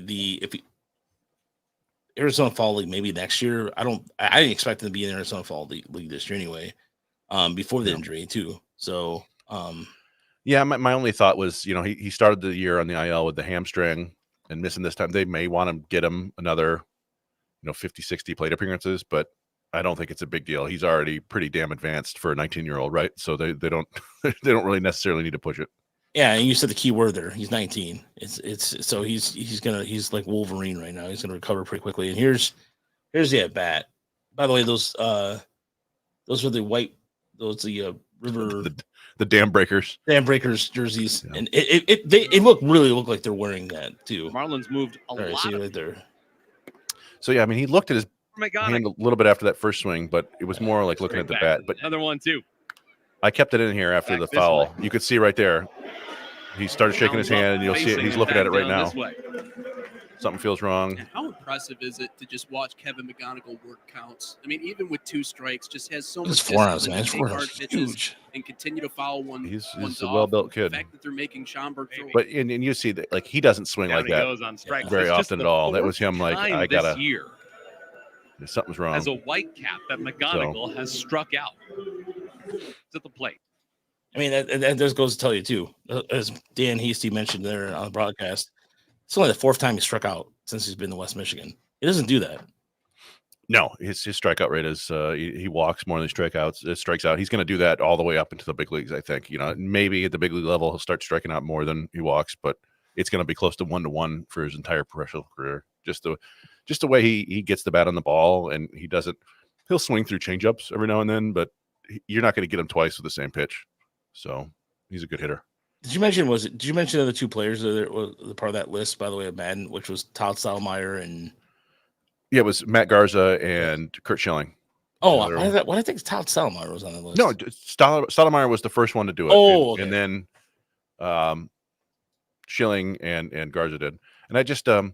Arizona Fall League maybe next year. I didn't expect him to be in Arizona Fall League this year anyway, before the injury too. So, my only thought was, he started the year on the IL with the hamstring and missing this time. They may want to get him another, 50, 60 plate appearances, but I don't think it's a big deal. He's already pretty damn advanced for a 19-year-old, right? So they don't they don't really necessarily need to push it. Yeah, and you said the key word there. He's 19. It's so he's like Wolverine right now. He's gonna recover pretty quickly. And here's the at bat. By the way, those are the river the Dam Breakers jerseys, and they look like they're wearing that too. Marlins moved a lot. See right there. So yeah, I mean, he looked at his hand a little bit after that first swing, but it was more like looking at the bat. But another one too. I kept it in here after the foul. You could see right there. He started shaking his hand, and you'll see it. He's looking at it right now. Something feels wrong. And how impressive is it to just watch Kevin McGonigal work counts? I mean, even with 2 strikes, just has so much discipline, man. His forearms huge. And continue to foul one. He's a well-built kid. The fact that they're making Schomburg throw. But and you see that, like, he doesn't swing like that very often at all. That was him, like, I gotta. Something's wrong. As a Whitecap, that McGonigal has struck out. It's at the plate. I mean, that just goes to tell you too, as Dan Hasty mentioned there on the broadcast, it's only the 4th time he struck out since he's been to West Michigan. He doesn't do that. No, his strikeout rate is he walks more than he strikes out. He's going to do that all the way up into the big leagues. I think maybe at the big league level he'll start striking out more than he walks, but it's going to be close to 1-to-1 for his entire professional career. Just the way he gets the bat on the ball, and he'll swing through changeups every now and then, but you're not going to get him twice with the same pitch. So he's a good hitter. Did you mention the other two players that were part of that list, by the way, of Madden, which was Todd Stottlemyre and yeah, it was Matt Garza and Kurt Schilling. Oh, why did I think Todd Stottlemyre was on the list? No, Stottlemyre was the first one to do it. Oh, okay. And then Schilling and Garza did. And I just on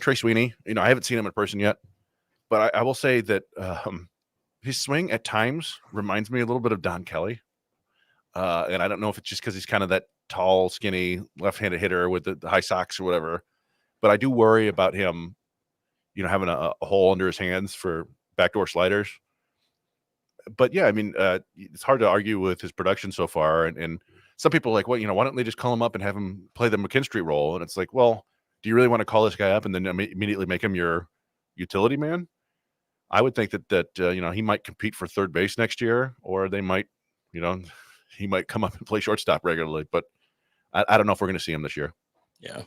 Trey Sweeney, I haven't seen him in person yet, but I will say that his swing at times reminds me a little bit of Don Kelly. And I don't know if it's just because he's kind of that tall, skinny, left-handed hitter with the high socks or whatever, but I do worry about him, having a hole under his hands for backdoor sliders. But yeah, I mean, it's hard to argue with his production so far. And some people are like, well, why don't they just call him up and have him play the McKinstry role? And it's like, well, do you really want to call this guy up and then immediately make him your utility man? I would think that he might compete for third base next year, or they might, he might come up and play shortstop regularly. But I don't know if we're going to see him this year. Yeah.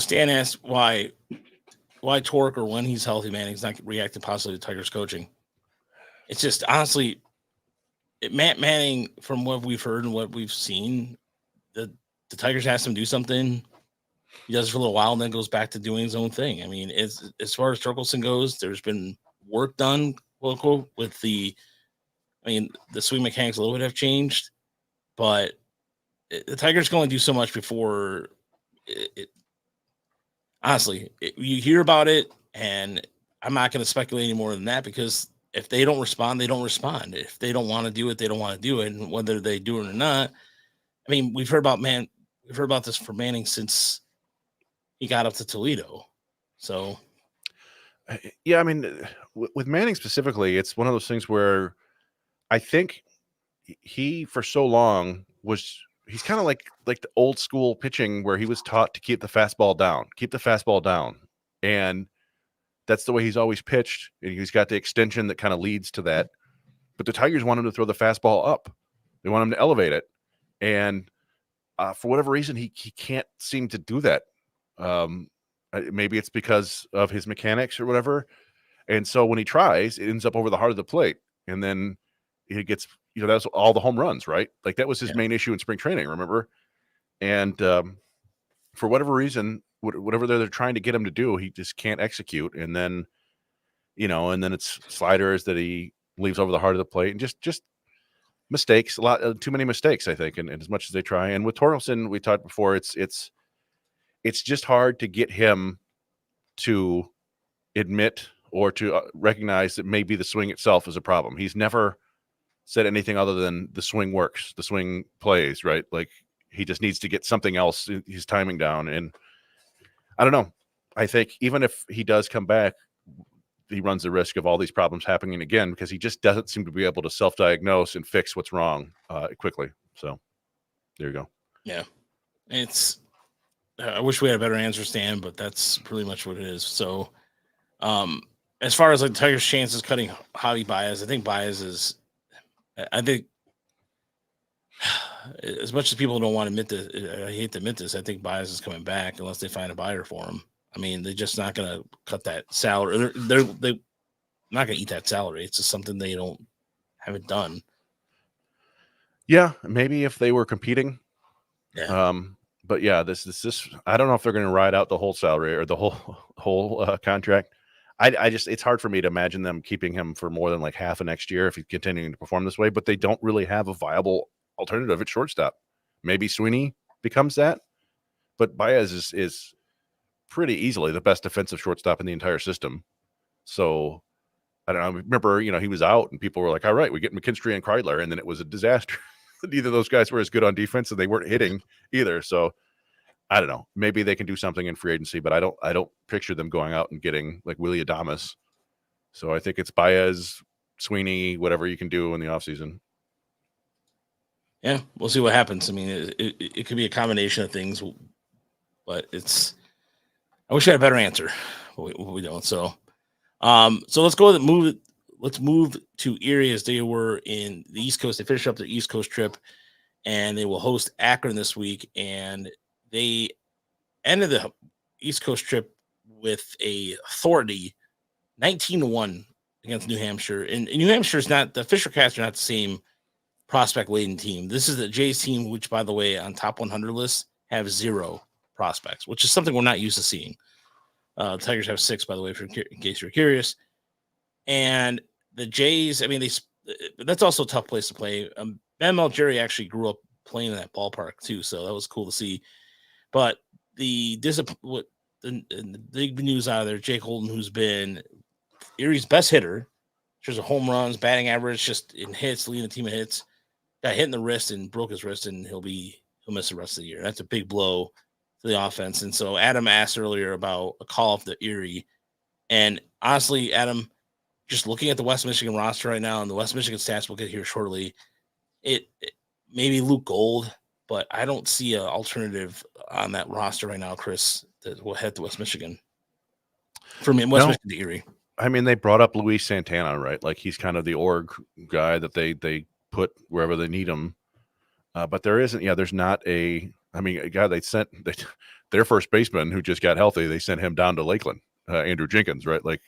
Stan asked why Torque, or when he's healthy, Manning's not reacting positively to Tigers coaching. It's just honestly, Matt Manning, from what we've heard and what we've seen, the Tigers asked him to do something. He does it for a little while and then goes back to doing his own thing. I mean, as far as Torkelson goes, there's been work done, quote unquote, with the swing mechanics a little bit have changed, but the Tigers can only do so much before honestly, you hear about it, and I'm not going to speculate any more than that, because if they don't respond, they don't respond. If they don't want to do it, they don't want to do it. And whether they do it or not, I mean, we've heard about this for Manning since he got up to Toledo. So, yeah, I mean, with Manning specifically, it's one of those things where I think he, for so long, he's kind of like the old school pitching where he was taught to keep the fastball down. And that's the way he's always pitched. And he's got the extension that kind of leads to that. But the Tigers want him to throw the fastball up. They want him to elevate it. And for whatever reason, he can't seem to do that. Maybe it's because of his mechanics or whatever. And so when he tries, it ends up over the heart of the plate. And then he gets, that's all the home runs, right? Like that was his main issue in spring training, remember? And for whatever reason, whatever they're trying to get him to do, he just can't execute. And then, and then it's sliders that he leaves over the heart of the plate, and just mistakes, too many mistakes, I think. And as much as they try, and with Torkelson, we talked before, it's just hard to get him to admit or to recognize that maybe the swing itself is a problem. He's never said anything other than the swing works, the swing plays, right? Like he just needs to get something else, his timing down. And I don't know. I think even if he does come back, he runs the risk of all these problems happening again, because he just doesn't seem to be able to self-diagnose and fix what's wrong quickly. So there you go. Yeah. I wish we had a better answer, Stan, but that's pretty much what it is. So as far as like Tigers' chances cutting Javi Baez, I think as much as people don't want to admit this, I hate to admit this, I think Baez is coming back unless they find a buyer for him. I mean, they're just not going to cut that salary. They're not going to eat that salary. It's just something they haven't done. Yeah, maybe if they were competing. Yeah. But yeah, this I don't know if they're going to ride out the whole salary or the whole contract. It's hard for me to imagine them keeping him for more than like half of next year if he's continuing to perform this way, but they don't really have a viable alternative at shortstop. Maybe Sweeney becomes that, but Baez is pretty easily the best defensive shortstop in the entire system. So I don't know. I remember, he was out and people were like, all right, we get McKinstry and Kreidler, and then it was a disaster. Neither of those guys were as good on defense, and they weren't hitting either. So I don't know. Maybe they can do something in free agency, but I don't picture them going out and getting like Willie Adames. So I think it's Baez, Sweeney, whatever you can do in the offseason. Yeah, we'll see what happens. I mean, it could be a combination of things, but I wish I had a better answer, but we don't. So So let's move to Erie, as they were in the East Coast. They finished up their East Coast trip, and they will host Akron this week. And they ended the East Coast trip with a authority 19-1 against New Hampshire. And New Hampshire is not, the Fisher Cats are not the same prospect laden team. This is the Jays team, which, by the way, on top 100 lists have 0 prospects, which is something we're not used to seeing. The Tigers have 6, by the way, in case you're curious. And the Jays, I mean, that's also a tough place to play. Ben Malgeri actually grew up playing in that ballpark too, so that was cool to see. But the big news out of there, Jake Holton, who's been Erie's best hitter, there's a home runs, batting average, just in hits, leading the team in hits, got hit in the wrist and broke his wrist, and he'll miss the rest of the year. That's a big blow to the offense. And so Adam asked earlier about a call off the Erie, and honestly, Adam, just looking at the West Michigan roster right now, and the West Michigan stats we'll get here shortly, it maybe Luke Gold, but I don't see an alternative on that roster right now, Chris, that will head to West Michigan. For me, West Michigan to Erie. I mean, they brought up Luis Santana, right? Like, he's kind of the org guy that they put wherever they need him. But there isn't, there's not a guy their first baseman who just got healthy, they sent him down to Lakeland, Andrew Jenkins, right? Like,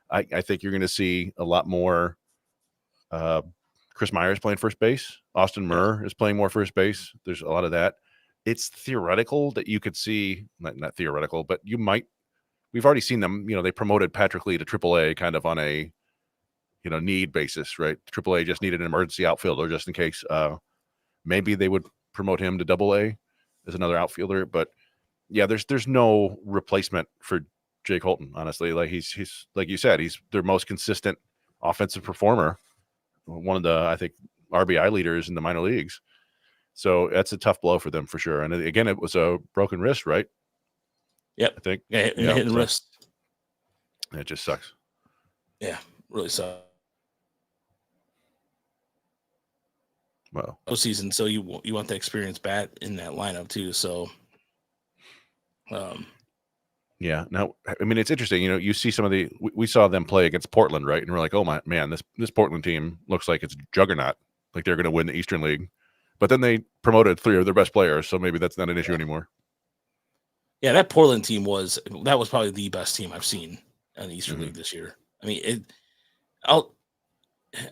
I think you're going to see a lot more. Chris Myers playing first base. Austin Murr is playing more first base. There's a lot of that. It's theoretical that you could see, not theoretical, but you might. We've already seen them. They promoted Patrick Lee to AAA kind of on a need basis, right? AAA just needed an emergency outfielder just in case. Maybe they would promote him to AA as another outfielder, but yeah, there's no replacement for Jake Holton, honestly. Like, he's like you said, he's their most consistent offensive performer, one of the, I think, RBI leaders in the minor leagues. So that's a tough blow for them for sure. And again, it was a broken wrist, right? Yep. I think. Yeah, hit the wrist. It just sucks. Yeah, really sucks. Well, postseason, so you want the experienced bat in that lineup too. So, yeah. Now, I mean, it's interesting. You see some of we saw them play against Portland, right? And we're like, oh my man, this Portland team looks like it's a juggernaut. Like, they're going to win the Eastern League. But then they promoted 3 of their best players, so maybe that's not an issue anymore. Yeah, that Portland team was probably the best team I've seen in the Eastern League this year. I mean,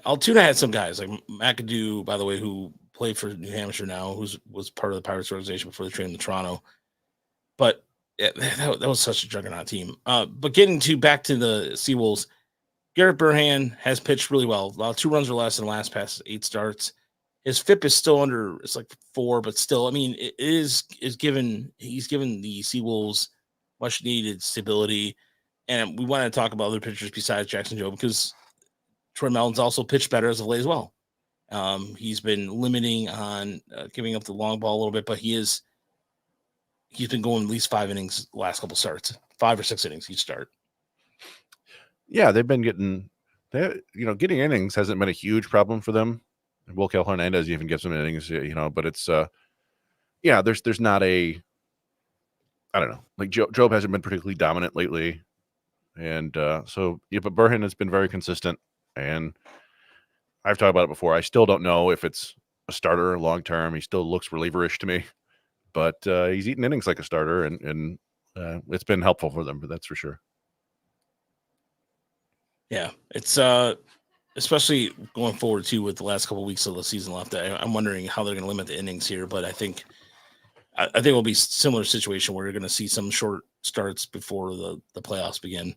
Altoona had some guys like McAdoo, by the way, who played for New Hampshire now, was part of the Pirates organization before they traded to Toronto. But yeah, that was such a juggernaut team. But getting back to the SeaWolves, Garrett Burhan has pitched really well. 2 runs or less in the last past 8 starts. His FIP is still under, it's like 4, but still, I mean, he's given the SeaWolves much needed stability. And we want to talk about other pitchers besides Jackson Joe, because Troy Melton's also pitched better as of late as well. He's been limiting on giving up the long ball a little bit, but he's been going at least 5 innings the last couple starts, 5 or 6 innings each start. Yeah, they've been getting innings hasn't been a huge problem for them. Wilkel Hernandez even gets some innings, but it's there's not a, I don't know, like Job hasn't been particularly dominant lately, and but Burhan has been very consistent, and I've talked about it before. I still don't know if it's a starter long term. He still looks relieverish to me, but he's eating innings like a starter, and it's been helpful for them, but that's for sure. Yeah, it's especially going forward too with the last couple of weeks of the season left. I'm wondering how they're going to limit the innings here, but I think it'll be a similar situation where you're going to see some short starts before the playoffs begin.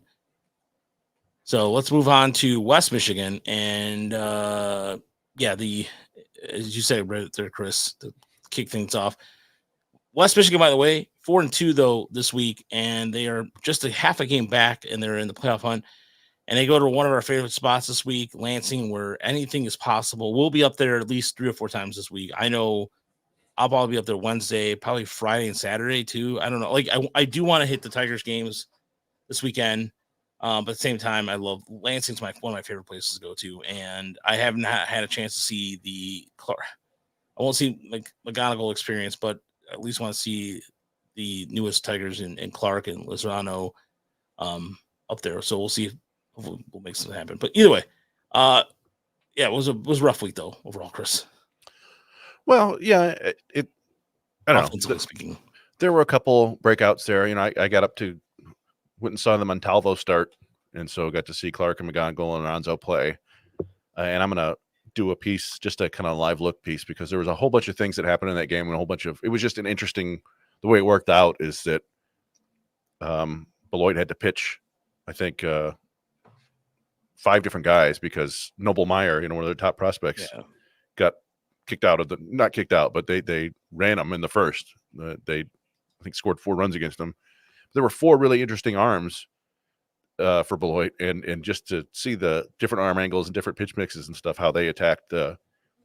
So let's move on to West Michigan, and as you said right there, Chris, to kick things off. West Michigan, by the way, 4-2 though this week, and they are just a half a game back, and they're in the playoff hunt. And they go to one of our favorite spots this week, Lansing, where anything is possible. We'll be up there at least 3 or 4 times this week. I know I'll probably be up there Wednesday, probably Friday and Saturday too. I don't know. Like, I do want to hit the Tigers games this weekend. But at the same time, I love Lansing's one of my favorite places to go to. And I have not had a chance to see I won't see like McGonigal experience, but at least want to see the newest Tigers in Clark and Lizarano up there. So we'll see hopefully we'll make something happen. But either way, yeah, it was a rough week though overall, Chris. Well, yeah, I don't Offensively know. speaking, There were a couple breakouts there. I got up to went and saw the Montalvo start, and so got to see Clark and McGonigal and Alonzo play. And I'm gonna do a piece, just a kind of live look piece, because there was a whole bunch of things that happened in that game, and a whole bunch of, it was just an interesting, the way it worked out is that Beloit had to pitch, I think, 5 different guys because Noble Meyer, one of their top prospects, got kicked out of not kicked out, but they ran him in the first. They, I think, scored 4 runs against him. There were 4 really interesting arms for Beloit, and just to see the different arm angles and different pitch mixes and stuff, how they attacked the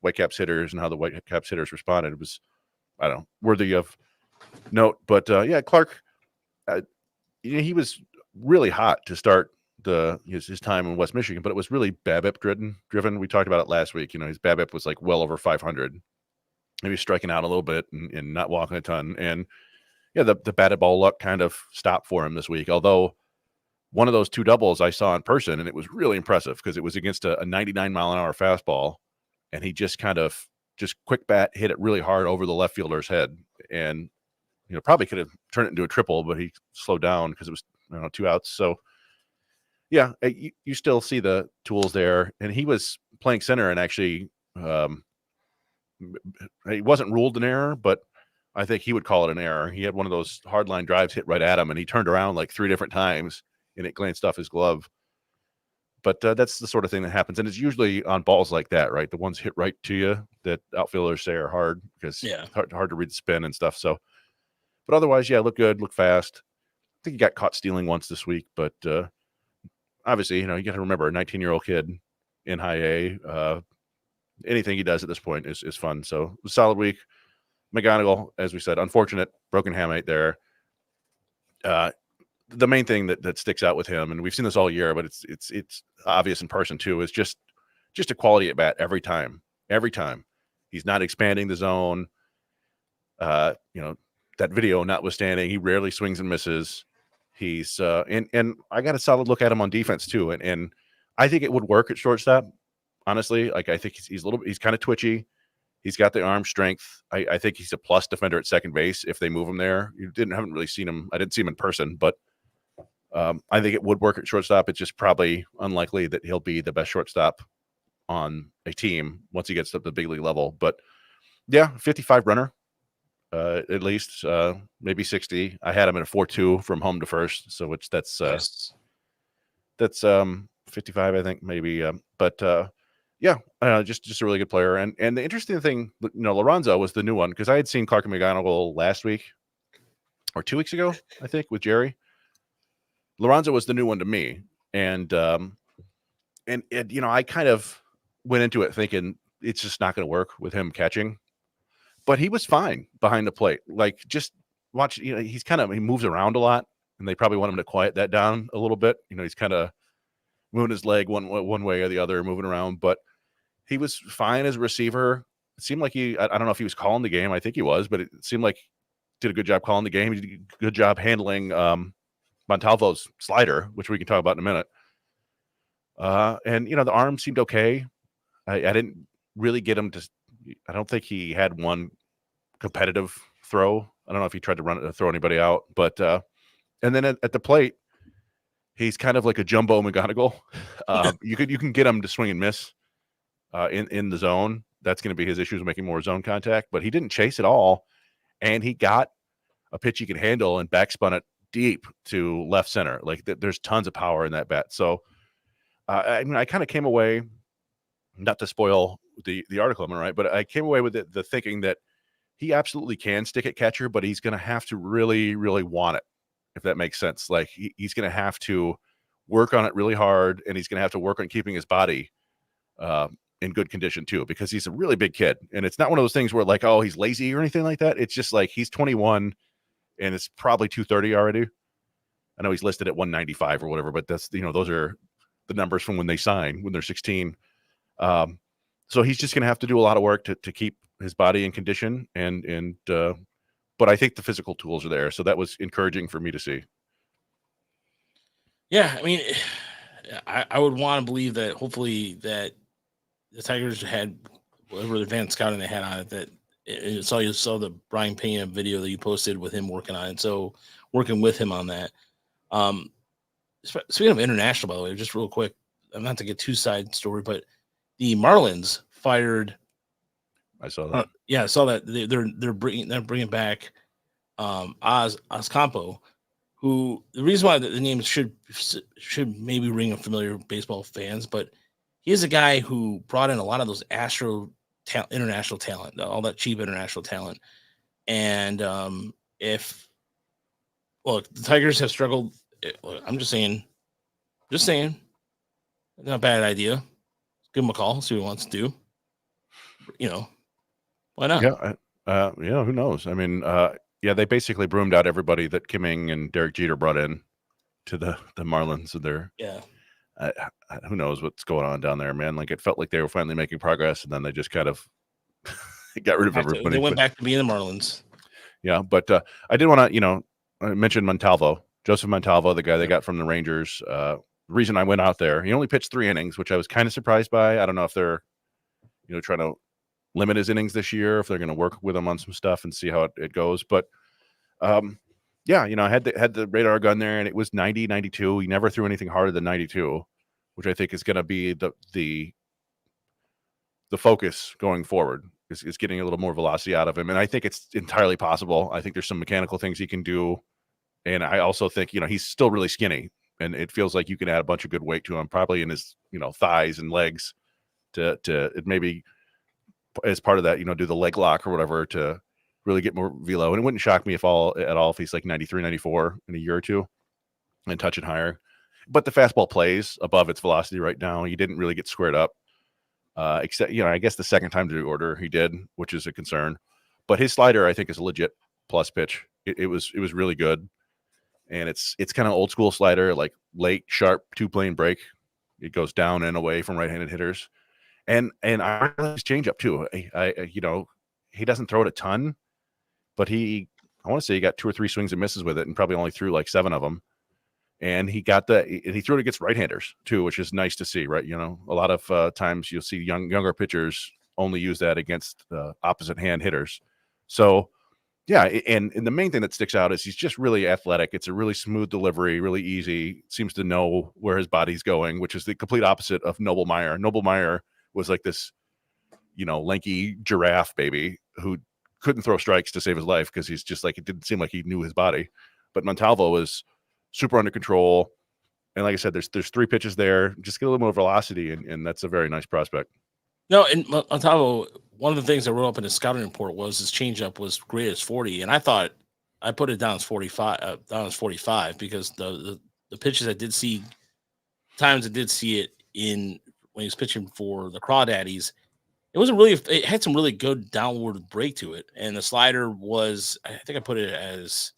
Whitecaps hitters and how the Whitecaps hitters responded, it was, I don't know, worthy of note. But yeah, Clark, he was really hot to start his time in West Michigan, but it was really BABIP driven. We talked about it last week. His BABIP was like well over 500. Maybe striking out a little bit and not walking a ton. And yeah, the batted ball luck kind of stopped for him this week. Although one of those 2 doubles I saw in person, and it was really impressive because it was against a 99-mile-an-hour fastball, and he just kind of quick bat hit it really hard over the left fielder's head, and probably could have turned it into a triple, but he slowed down because it was 2 outs. So yeah, you still see the tools there, and he was playing center, and actually he wasn't ruled an error, but I think he would call it an error. He had one of those hardline drives hit right at him, and he turned around like 3 different times, and it glanced off his glove. But that's the sort of thing that happens, and it's usually on balls like that, right? The ones hit right to you that outfielders say are hard because it's hard to read the spin and stuff. So, but otherwise, yeah, look good, look fast. I think he got caught stealing once this week, but obviously, you got to remember, a 19-year-old kid in high A. Anything he does at this point is fun. So, it was a solid week. McGonigal, as we said, unfortunate broken hamate there. The main thing that sticks out with him, and we've seen this all year, but it's obvious in person too, is just a quality at bat every time. Every time, he's not expanding the zone. That video notwithstanding, he rarely swings and misses. He's and I got a solid look at him on defense too, and I think it would work at shortstop. Honestly, like I think he's kind of twitchy. He's got the arm strength. I think he's a plus defender at second base if they move him there. Haven't really seen him. I didn't see him in person, but I think it would work at shortstop. It's just probably unlikely that he'll be the best shortstop on a team once he gets to the big league level. But yeah, 55 runner, at least, maybe 60. I had him in a 4.2 from home to first, so that's nice. That's 55, I think, maybe. But yeah, just a really good player. And the interesting thing, Lorenzo was the new one, because I had seen Clark and McGonigal last week or 2 weeks ago, I think, with Jerry. Lorenzo was the new one to me, and I kind of went into it thinking it's just not going to work with him catching, but he was fine behind the plate. Like, just watch, he moves around a lot, and they probably want him to quiet that down a little bit. He's kind of moving his leg one way or the other, moving around, but he was fine as a receiver. It seemed like I don't know if he was calling the game. I think he was, but it seemed like he did a good job calling the game. He did a good job handling Montalvo's slider, which we can talk about in a minute. And the arm seemed okay. I didn't really get him to. I don't think he had one competitive throw. I don't know if he tried to throw anybody out, but and then at the plate, he's kind of like a jumbo McGonigal. You can get him to swing and miss in the zone. That's going to be his issues, making more zone contact. But he didn't chase at all, and he got a pitch he could handle and backspun it deep to left center. Like, there's tons of power in that bat. So I kind of came away, not to spoil the article, am I right? But I came away with the thinking that he absolutely can stick at catcher, but he's going to have to really, really want it, if that makes sense. Like, he's going to have to work on it really hard, and he's going to have to work on keeping his body in good condition too, because he's a really big kid. And it's not one of those things where like, oh, he's lazy or anything like that. It's just like, he's 21 and it's probably 230 already. I know he's listed at 195 or whatever, but that's, those are the numbers from when they sign, when they're 16. So he's just going to have to do a lot of work to keep his body in condition. But I think the physical tools are there. So that was encouraging for me to see. Yeah. I mean, I would want to believe that hopefully that the Tigers had whatever advanced scouting they had on it. That you saw the Brian Pena video that you posted with him working on it. So working with him on that. Speaking of international, by the way, just real quick, I'm not to get too side story, but the Marlins fired. I saw that. I saw that they're bringing back Oscampo, who the reason why the name should maybe ring a familiar baseball fans, but he's a guy who brought in a lot of those international talent, all that cheap international talent, and the Tigers have struggled. I'm just saying, not a bad idea. Give him a call, see what he wants to do. Why not? Yeah, who knows? I mean, they basically broomed out everybody that Kim Ng and Derek Jeter brought in to the Marlins. So who knows what's going on down there, man? Like, it felt like they were finally making progress, and then they just kind of got rid of everybody. They went back to being the Marlins. Yeah, but I did want to, I mentioned Montalvo. Joseph Montalvo, the guy they got from the Rangers. The reason I went out there, he only pitched 3 innings, which I was kind of surprised by. I don't know if they're, trying to limit his innings this year, if they're going to work with him on some stuff and see how it goes. But, I had the radar gun there, and it was 90, 92. He never threw anything harder than 92, which I think is going to be the focus going forward. Is getting a little more velocity out of him, and I think it's entirely possible. I think there's some mechanical things he can do. And I also think, he's still really skinny, and it feels like you can add a bunch of good weight to him, probably in his, thighs and legs to maybe as part of that, do the leg lock or whatever to really get more velo. And it wouldn't shock me at all if he's like 93, 94 in a year or two and touch it higher. But the fastball plays above its velocity right now. He didn't really get squared up, except, I guess the second time to the order he did, which is a concern. But his slider, I think, is a legit plus pitch. It was really good. And it's kind of old school slider, like late, sharp, 2-plane break. It goes down and away from right-handed hitters. And I like his changeup too. He doesn't throw it a ton, but I want to say he got 2 or 3 swings and misses with it, and probably only threw like 7 of them. And he threw it against right-handers too, which is nice to see, right? A lot of times you'll see younger pitchers only use that against opposite hand hitters. So. Yeah, and the main thing that sticks out is he's just really athletic. It's a really smooth delivery, really easy. Seems to know where his body's going, which is the complete opposite of Noble Meyer. Noble Meyer was like this, lanky giraffe baby who couldn't throw strikes to save his life because he's just like, it didn't seem like he knew his body. But Montalvo was super under control. And like I said, there's 3 pitches there. Just get a little more velocity, and that's a very nice prospect. No, and Montalvo, one of the things I wrote up in the scouting report was his changeup was great as 40, and I thought I put it down as 45, because the pitches I did see, times I did see it in when he was pitching for the Crawdaddies, it had some really good downward break to it, and the slider was, I think I put it as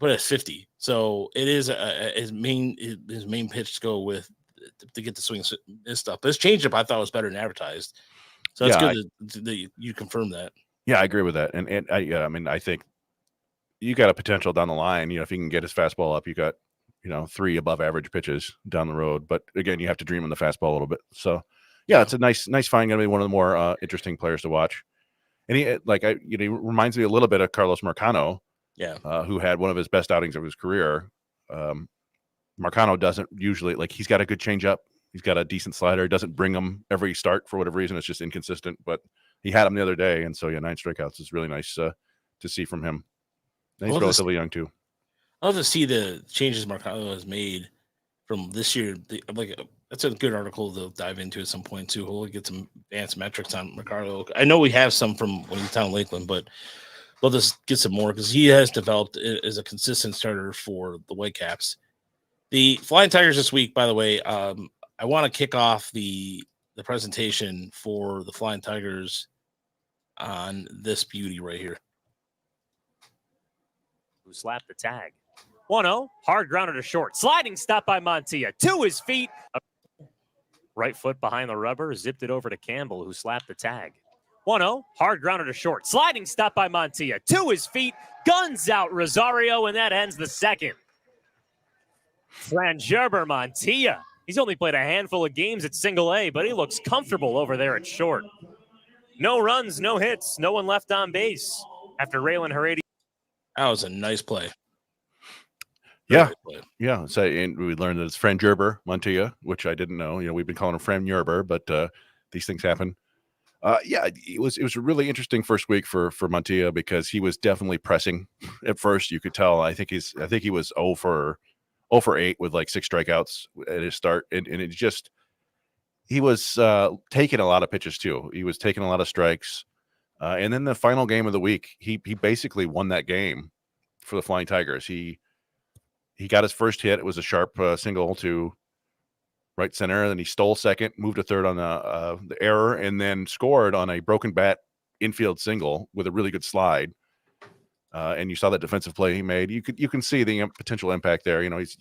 50. So it is his main pitch to go with to get the swings and stuff. But his changeup I thought was better than advertised. So that's good that you confirm that. Yeah, I agree with that. And I think you got a potential down the line. If he can get his fastball up, you got 3 above average pitches down the road. But again, you have to dream on the fastball a little bit. So yeah, it's a nice find. Going to be one of the more interesting players to watch. And he he reminds me a little bit of Carlos Marcano. Yeah, who had one of his best outings of his career. Marcano doesn't usually, he's got a good changeup. He's got a decent slider. Doesn't bring him every start for whatever reason. It's just inconsistent, but he had him the other day. And so, 9 strikeouts is really nice to see from him. And he's relatively young too. I'll have to see the changes Marcano has made from this year. That's a good article to dive into at some point too. We'll get some advanced metrics on Marcano. I know we have some from when he's down in Lakeland, but we'll just get some more because he has developed as a consistent starter for the Whitecaps. The Flying Tigers this week, by the way, I want to kick off the presentation for the Flying Tigers on this beauty right here. Who slapped the tag. 1-0, hard grounder to short. Sliding stop by Montilla. To his feet. Right foot behind the rubber. Zipped it over to Campbell, who slapped the tag. 1-0, hard grounder to short. Sliding stop by Montilla. To his feet. Guns out Rosario, and that ends the second. Frangerber Montilla He's only played a handful of games at single A, but he looks comfortable over there at short. No runs, no hits, no one left on base after Raylan Herrera. That was a nice play. Yeah. Nice play. Yeah. So and we learned that it's Fran Gerber Montilla, which I didn't know. We've been calling him Fran Gerber, but these things happen. Yeah, it was a really interesting first week for Montilla because he was definitely pressing at first. You could tell. I think he was 0 for 8 with like 6 strikeouts at his start, and it just he was taking a lot of pitches too. He was taking a lot of strikes, and then the final game of the week, he basically won that game for the Flying Tigers. He got his first hit. It was a sharp single to right center, and then he stole second, moved to third on the error, and then scored on a broken bat infield single with a really good slide. And you saw that defensive play he made. You can see the potential impact there. He's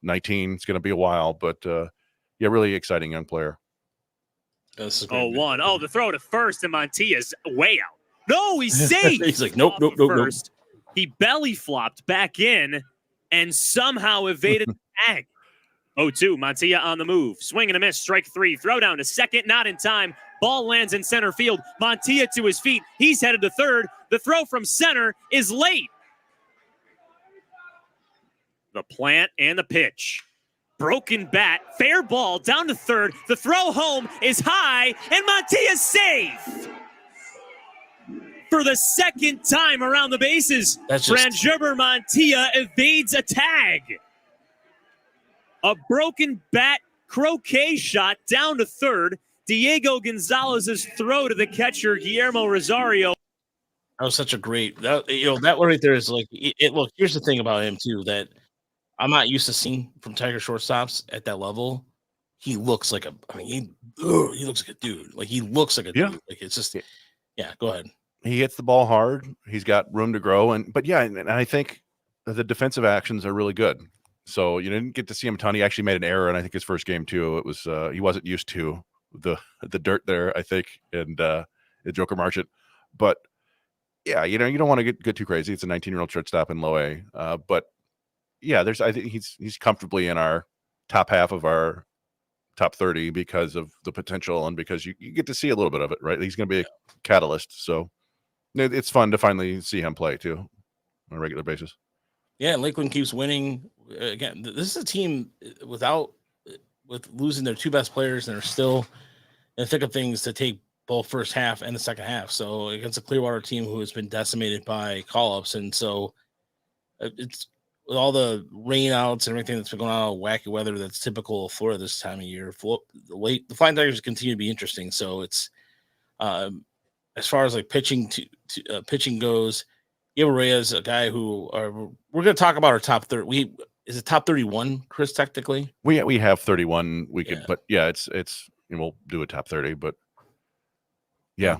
19. It's going to be a while, but yeah, really exciting young player. Oh, the throw to first, and Montilla's way out. No, he's safe. He's like, nope. First, he belly flopped back in and somehow evaded the tag. 0-2, Montilla on the move. Swing and a miss, strike 3. Throw down to second, not in time. Ball lands in center field. Montilla to his feet. He's headed to third. The throw from center is late. The plant and the pitch. Broken bat, fair ball down to third. The throw home is high, and Montilla's safe. For the second time around the bases, Frangerber Montilla evades a tag. A broken bat croquet shot down to third. Diego Gonzalez's throw to the catcher, Guillermo Rosario. That was such a great that one right there is like look, here's the thing about him too that I'm not used to seeing from Tiger shortstops at that level. He looks like he looks like a dude. Like he looks like a dude. Like it's just go ahead. He hits the ball hard. He's got room to grow, and I think the defensive actions are really good. So you didn't get to see him a ton. He actually made an error, and I think his first game too. It was he wasn't used to the dirt there, I think, and the Joker Marchant. But yeah, you don't want to get too crazy. It's a 19-year-old shortstop in low A. But yeah, I think he's comfortably in our top half of our top 30 because of the potential and because you get to see a little bit of it, right? He's going to be a catalyst, so it's fun to finally see him play too on a regular basis. Yeah, Lakeland keeps winning. Again, this is a team with losing their 2 best players, and they're still in the thick of things to take both first half and the second half. So against a Clearwater team who has been decimated by call-ups, and so it's with all the rain outs and everything that's been going on, wacky weather that's typical of Florida this time of year. The Flying Tigers continue to be interesting. So it's as far as like pitching pitching goes. Gabriel Reyes, a guy who we're going to talk about our top 30. Is it top 31, Chris? Technically, we have 31. We could, but yeah, it's we'll do a top 30. But yeah,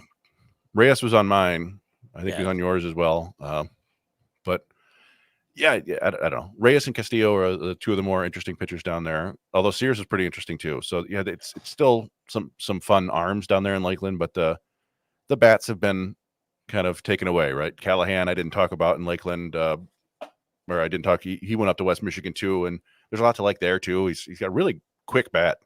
Reyes was on mine. I think he's on yours as well. But yeah, I don't know. Reyes and Castillo are the 2 of the more interesting pitchers down there. Although Sears is pretty interesting too. So yeah, it's still some fun arms down there in Lakeland, but the bats have been kind of taken away, right? Callahan, I didn't talk about in Lakeland, or I didn't talk. He went up to West Michigan too, and there's a lot to like there too. He's got a really quick bat.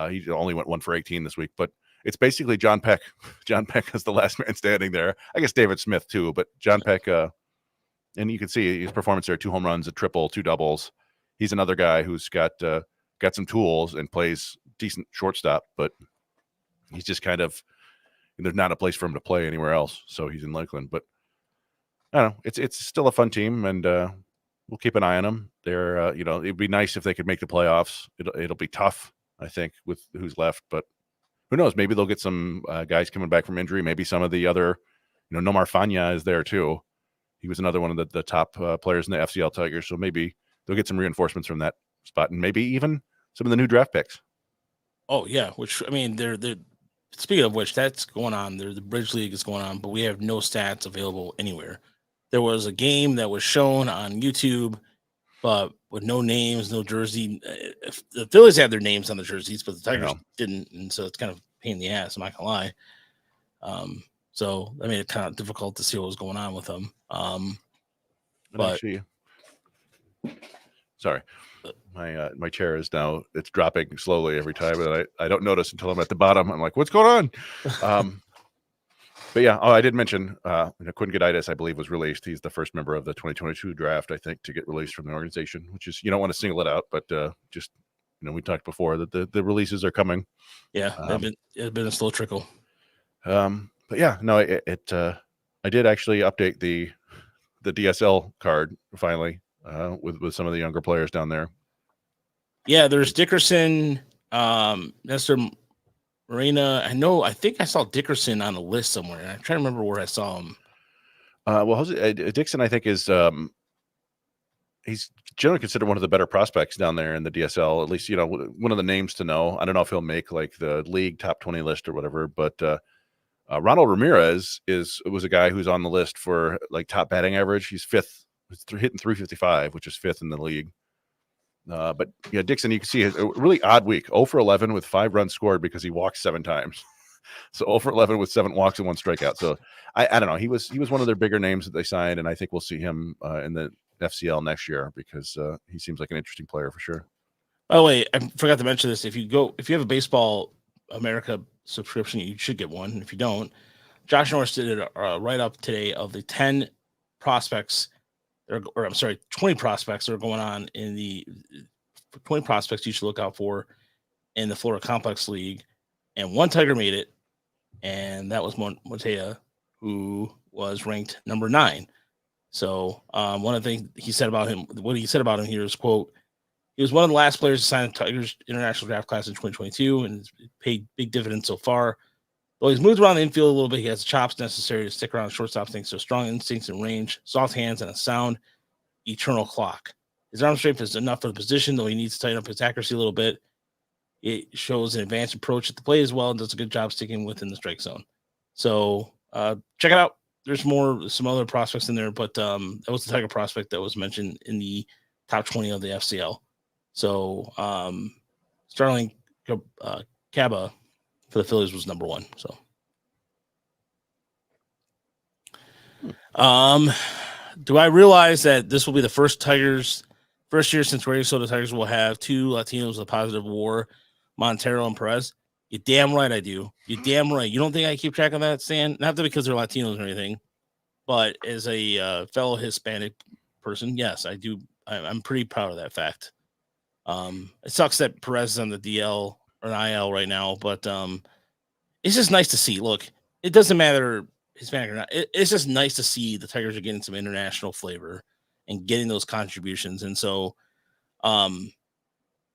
He only went 1 for 18 this week, but it's basically John Peck. John Peck is the last man standing there. I guess David Smith too, but John Peck. And you can see his performance there: 2 home runs, a triple, 2 doubles. He's another guy who's got some tools and plays decent shortstop, but he's just kind of. There's not a place for him to play anywhere else, so he's in Lakeland. But I don't know. It's still a fun team, and we'll keep an eye on them. They're it'd be nice if they could make the playoffs. It'll be tough, I think, with who's left. But who knows? Maybe they'll get some guys coming back from injury. Maybe some of the other, Nomar Fania is there too. He was another one of the top players in the FCL Tigers. So maybe they'll get some reinforcements from that spot, and maybe even some of the new draft picks. Oh yeah, which they're. Speaking of which, that's going on. The Bridge League is going on, but we have no stats available anywhere. There was a game that was shown on YouTube, but with no names, no jersey. The Phillies had their names on the jerseys, but the Tigers didn't, and so it's kind of a pain in the ass. I'm not gonna lie. So that made it kind of difficult to see what was going on with them. But actually, sorry. my chair is now, it's dropping slowly every time, and I don't notice until I'm at the bottom. I'm like, what's going on? But yeah, I did mention Quinn Goditis, I believe, was released. He's the first member of the 2022 draft, I think, to get released from the organization, which is, you don't want to single it out, but just, we talked before that the releases are coming. Yeah, it's been a slow trickle. But yeah, no, I did actually update the DSL card finally with some of the younger players down there. Yeah, there's Dickerson, Nestor Marina. I think I saw Dickerson on a list somewhere. I'm trying to remember where I saw him. Well, Dixon, I think, is he's generally considered one of the better prospects down there in the DSL. At least, one of the names to know. I don't know if he'll make like the league top 20 list or whatever, but Ronald Ramirez was a guy who's on the list for like top batting average. He's fifth, hitting 355, which is fifth in the league. But yeah, Dixon, you can see a really odd week. 0 for 11 with 5 runs scored because he walked 7 times. So 0 for 11 with 7 walks and 1 strikeout. So I don't know. He was one of their bigger names that they signed, and I think we'll see him in the FCL next year because he seems like an interesting player for sure. By the way, I forgot to mention this. If you have a Baseball America subscription, you should get one. If you don't, Josh Norris did a write-up today of the 10 prospects, 20 prospects that are going on in the 20 prospects you should look out for in the Florida Complex League. And one Tiger made it, and that was Motea, who was ranked number 9. So one of the things he said about him, here is, quote, he was one of the last players to sign the Tigers international draft class in 2022 and has paid big dividends so far. Though he's moved around the infield a little bit, he has the chops necessary to stick around shortstop thanks to strong instincts and range, soft hands, and a sound eternal clock. His arm strength is enough for the position, though he needs to tighten up his accuracy a little bit. It shows an advanced approach at the plate as well and does a good job sticking within the strike zone. So check it out. There's some other prospects in there, but that was the Tiger prospect that was mentioned in the top 20 of the FCL. So Starling Caba for the Phillies was number 1. So do I realize that this will be the first year since Minnesota Tigers will have 2 Latinos with positive WAR, Montero and Perez? You're damn right I do. You're damn right. You don't think I keep track of that, Stan? Not that because they're Latinos or anything, but as a fellow Hispanic person, yes, I do. I'm pretty proud of that fact. It sucks that Perez is on the DL or an IL right now, but it's just nice to see. Look, it doesn't matter Hispanic or not. It's just nice to see the Tigers are getting some international flavor and getting those contributions. And so,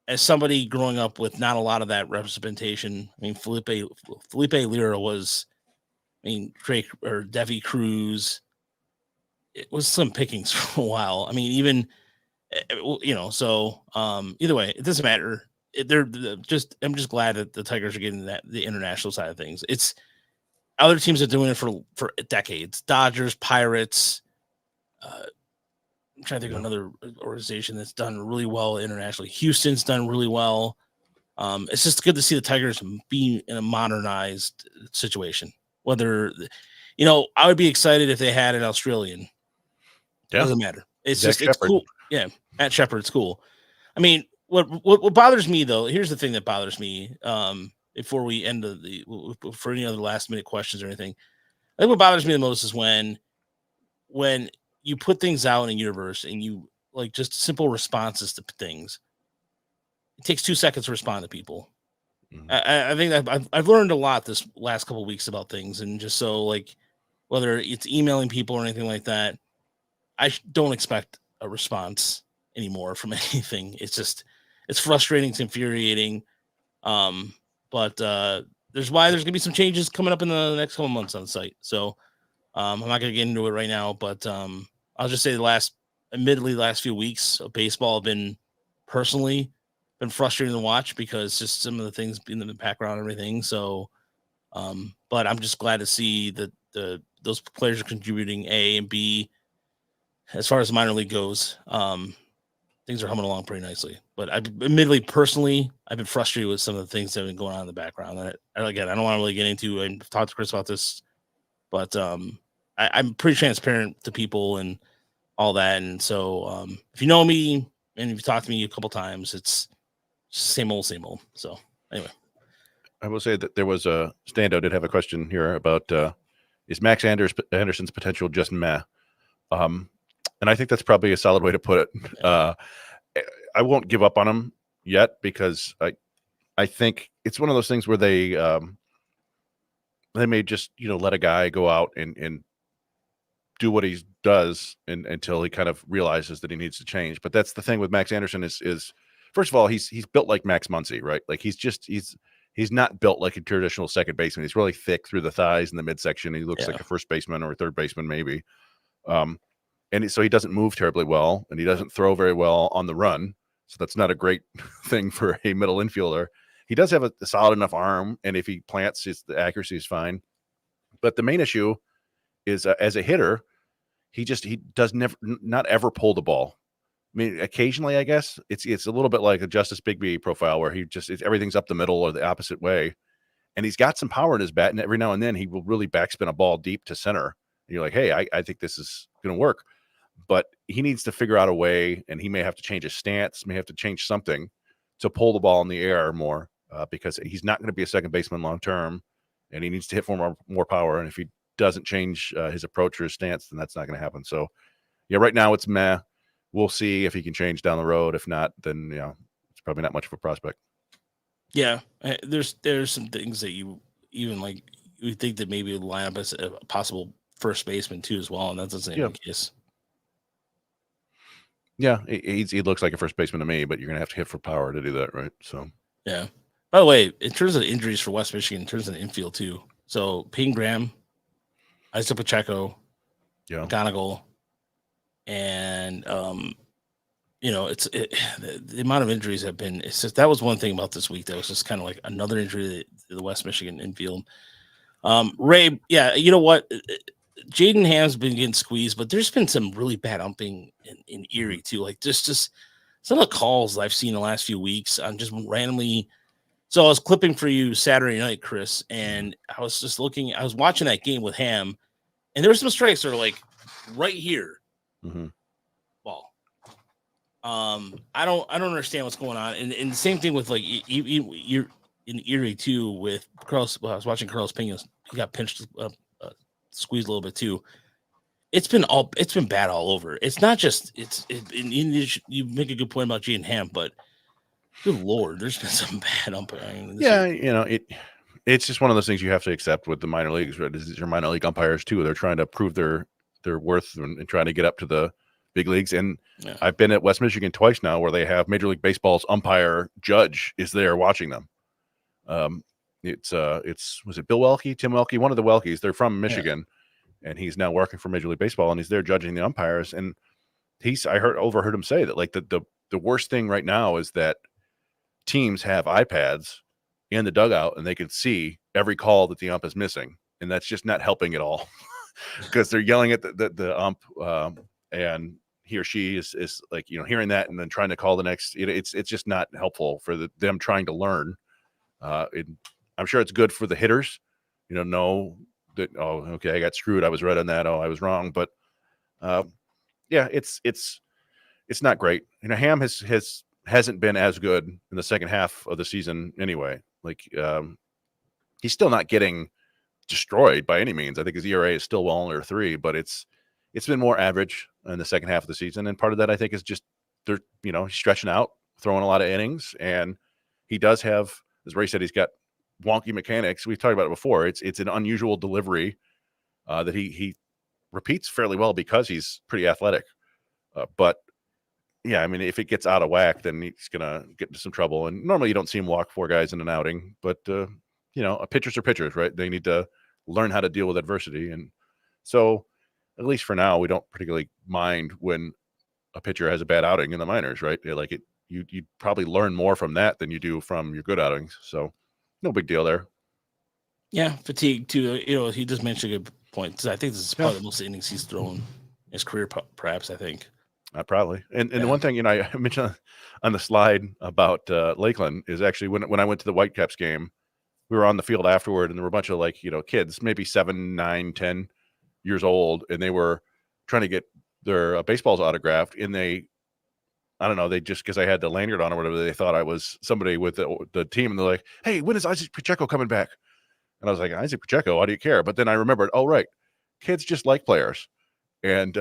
as somebody growing up with not a lot of that representation, I mean, Felipe Lira was, Drake or Devi Cruz, it was slim pickings for a while. I mean, even, so either way, it doesn't matter. I'm just glad that the Tigers are getting the international side of things. It's other teams are doing it for decades. Dodgers, Pirates. I'm trying to think of another organization that's done really well internationally. Houston's done really well. It's just good to see the Tigers be in a modernized situation. Whether, I would be excited if they had an Australian. Yeah. Doesn't matter. It's it's cool. Yeah, at Shepherd, it's cool. I mean, what bothers me though, here's the thing that bothers me. Before we end for any other last minute questions or anything, I think what bothers me the most is when you put things out in a universe and you like just simple responses to things. It takes 2 seconds to respond to people. Mm-hmm. I think that I've learned a lot this last couple of weeks about things, and just so like whether it's emailing people or anything like that, I don't expect a response anymore from anything. It's frustrating. It's infuriating. But there's gonna be some changes coming up in the next couple months on the site. So I'm not gonna get into it right now, but I'll just say the last few weeks of baseball have been frustrating to watch because just some of the things in the background and everything. So, but I'm just glad to see that those players are contributing A and B. As far as the minor league goes, things are humming along pretty nicely. But admittedly, personally, I've been frustrated with some of the things that have been going on in the background. And I don't want to really get into and talk to Chris about this, but I'm pretty transparent to people and all that. And so if you know me, And if you talked to me a couple times, it's same old. So anyway, I will say that there was a standout did have a question here about is Max Anderson's potential just meh? And I think that's probably a solid way to put it. I won't give up on him yet because I think it's one of those things where they may just let a guy go out and do what he does until he kind of realizes that he needs to change. But that's the thing with Max Anderson is first of all, he's built like Max Muncy, right? Like he's not built like a traditional second baseman. He's really thick through the thighs and the midsection. He looks like a first baseman or a third baseman, maybe. So he doesn't move terribly well, and he doesn't throw very well on the run. So that's not a great thing for a middle infielder. He does have a solid enough arm, and if he plants, the accuracy is fine. But the main issue is as a hitter, he does not ever pull the ball. I mean, occasionally, I guess it's a little bit like a Justice Bigby profile where everything's up the middle or the opposite way, and he's got some power in his bat, and every now and then he will really backspin a ball deep to center. And you're like, hey, I think this is going to work, but he needs to figure out a way, and he may have to change his stance, may have to change something to pull the ball in the air more because he's not going to be a second baseman long term, and he needs to hit for more power. And if he doesn't change his approach or his stance, then that's not going to happen. So, yeah, right now it's meh. We'll see if he can change down the road. If not, then it's probably not much of a prospect. Yeah, there's some things that you think that maybe would line up as a possible first baseman too as well, and that doesn't even the case. Yeah, he looks like a first baseman to me, but you're going to have to hit for power to do that, right? So yeah. By the way, in terms of injuries for West Michigan, in terms of the infield too, so Peyton Graham, Isaac Pacheco, McGonigal, and the amount of injuries have been. It's just that was one thing about this week that was just kind of like another injury to the West Michigan infield. Ray, you know what? Jaden Ham's been getting squeezed, but there's been some really bad umping in Erie too. Like just some of the calls I've seen the last few weeks on just randomly. So I was clipping for you Saturday night, Chris, and I was watching that game with Ham, and there were some strikes that are like right here. Mm-hmm. Ball. I don't understand what's going on. And the same thing with like you're in Erie too with Carlos. Well, I was watching Carlos Pena. He got pinched, squeezed a little bit too. It's been bad all over. It's not just you make a good point about Jaden Ham, but good Lord, there's been some bad umpiring. It's just one of those things you have to accept with the minor leagues. Right? These are minor league umpires too. They're trying to prove their worth and trying to get up to the big leagues. And I've been at West Michigan twice now where they have Major League Baseball's umpire judge is there watching them. Was it Bill Welke, Tim Welke, one of the Welkes. They're from Michigan, and he's now working for Major League Baseball, and he's there judging the umpires. And I overheard him say that like the worst thing right now is that teams have iPads in the dugout and they can see every call that the ump is missing, and that's just not helping at all because they're yelling at the ump, and he or she is like hearing that and then trying to call the next. It's just not helpful for them trying to learn. I'm sure it's good for the hitters, know that I got screwed. I was right on that. I was wrong. But it's not great. Ham hasn't been as good in the second half of the season anyway. Like he's still not getting destroyed by any means. I think his ERA is still well under 3, but it's been more average in the second half of the season. And part of that I think is just they're he's stretching out, throwing a lot of innings, and he does have, as Ray said, he's got wonky mechanics. We've talked about it before. It's an unusual delivery that he repeats fairly well because he's pretty athletic. But yeah, I mean, if it gets out of whack, then he's gonna get into some trouble. And normally you don't see him walk 4 guys in an outing, but pitchers are pitchers, right? They need to learn how to deal with adversity. And so at least for now, we don't particularly mind when a pitcher has a bad outing in the minors, right? Like you probably learn more from that than you do from your good outings. So no big deal there. Yeah, fatigue too. He just mentioned a good point. I think this is probably the most innings he's thrown in his career, perhaps. I think. Probably. And the one thing I mentioned on the slide about Lakeland is actually when I went to the Whitecaps game, we were on the field afterward, and there were a bunch of kids, maybe 7, 9, 10 years old, and they were trying to get their baseballs autographed, and I don't know, they just, because I had the lanyard on or whatever, they thought I was somebody with the team, and they're like, "Hey, when is Isaac Pacheco coming back?" And I was like, "Isaac Pacheco, why do you care?" But then I remembered, oh, right, kids just like players. And,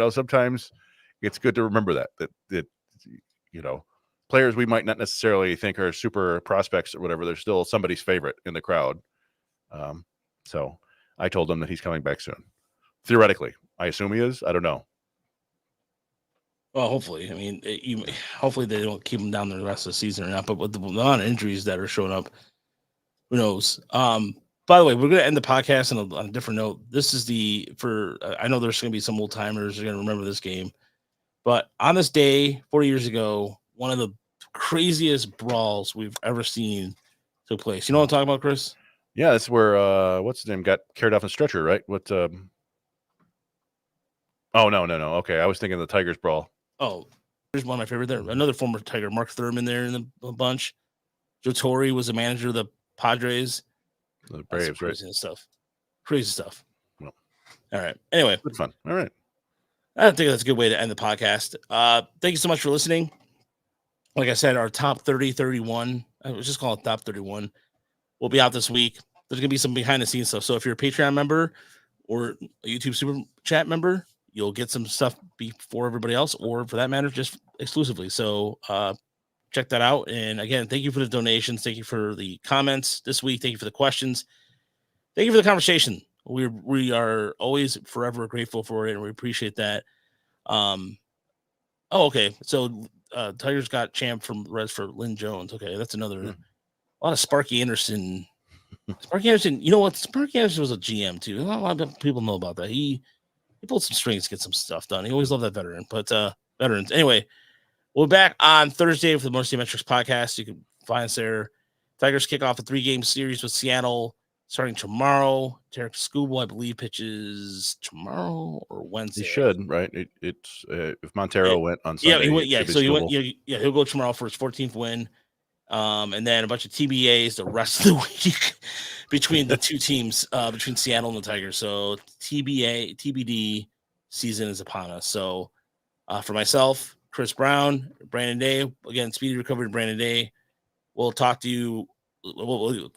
sometimes it's good to remember that, players we might not necessarily think are super prospects or whatever, they're still somebody's favorite in the crowd. So I told him that he's coming back soon. Theoretically, I assume he is. I don't know. Well, hopefully. I mean, hopefully they don't keep him down the rest of the season or not. But with the amount of injuries that are showing up, who knows? By the way, we're going to end the podcast on a different note. This is I know there's going to be some old timers who are going to remember this game. But on this day, 40 years ago, one of the craziest brawls we've ever seen took place. You know what I'm talking about, Chris? Yeah, that's where what's his name got carried off a stretcher, right? Oh, no. Okay, I was thinking the Tigers brawl. Oh, here's one of my favorite there. Another former Tiger, Mark Thurman, there in the bunch. Joe Torre was the manager of the Padres. The Braves, crazy right? Crazy stuff. Well, all right. Anyway, good fun. All right. I think that's a good way to end the podcast. Thank you so much for listening. Like I said, our top 30, 31, I was just calling it top 31, will be out this week. There's going to be some behind the scenes stuff. So if you're a Patreon member or a YouTube Super Chat member, you'll get some stuff before everybody else, or for that matter, just exclusively. So check that out. And again, thank you for the donations. Thank you for the comments this week. Thank you for the questions. Thank you for the conversation. We are always forever grateful for it, and we appreciate that. Okay. So Tigers got champ from Reds for Lynn Jones. Okay, that's another. A lot of Sparky Anderson. Sparky Anderson, you know what? Sparky Anderson was a GM too. A lot of people know about that. He pulled some strings to get some stuff done. He always loved that veteran. But veterans. Anyway, we'll be back on Thursday for the Motor City Metrics podcast. You can find us there. Tigers kick off a 3-game series with Seattle starting tomorrow. Tarek Skubal, I believe, pitches tomorrow or Wednesday. He should, right? It's if Montero went on Sunday. He'll go tomorrow for his 14th win. And then a bunch of TBAs the rest of the week between the two teams, between Seattle and the Tigers. So TBD season is upon us. So for myself, Chris Brown, Brandon Day, again, speedy recovery to Brandon Day. We'll talk to you.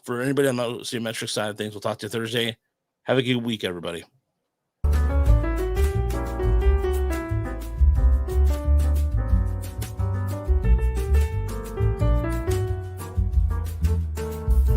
For anybody on the metric side of things, we'll talk to you Thursday. Have a good week, everybody.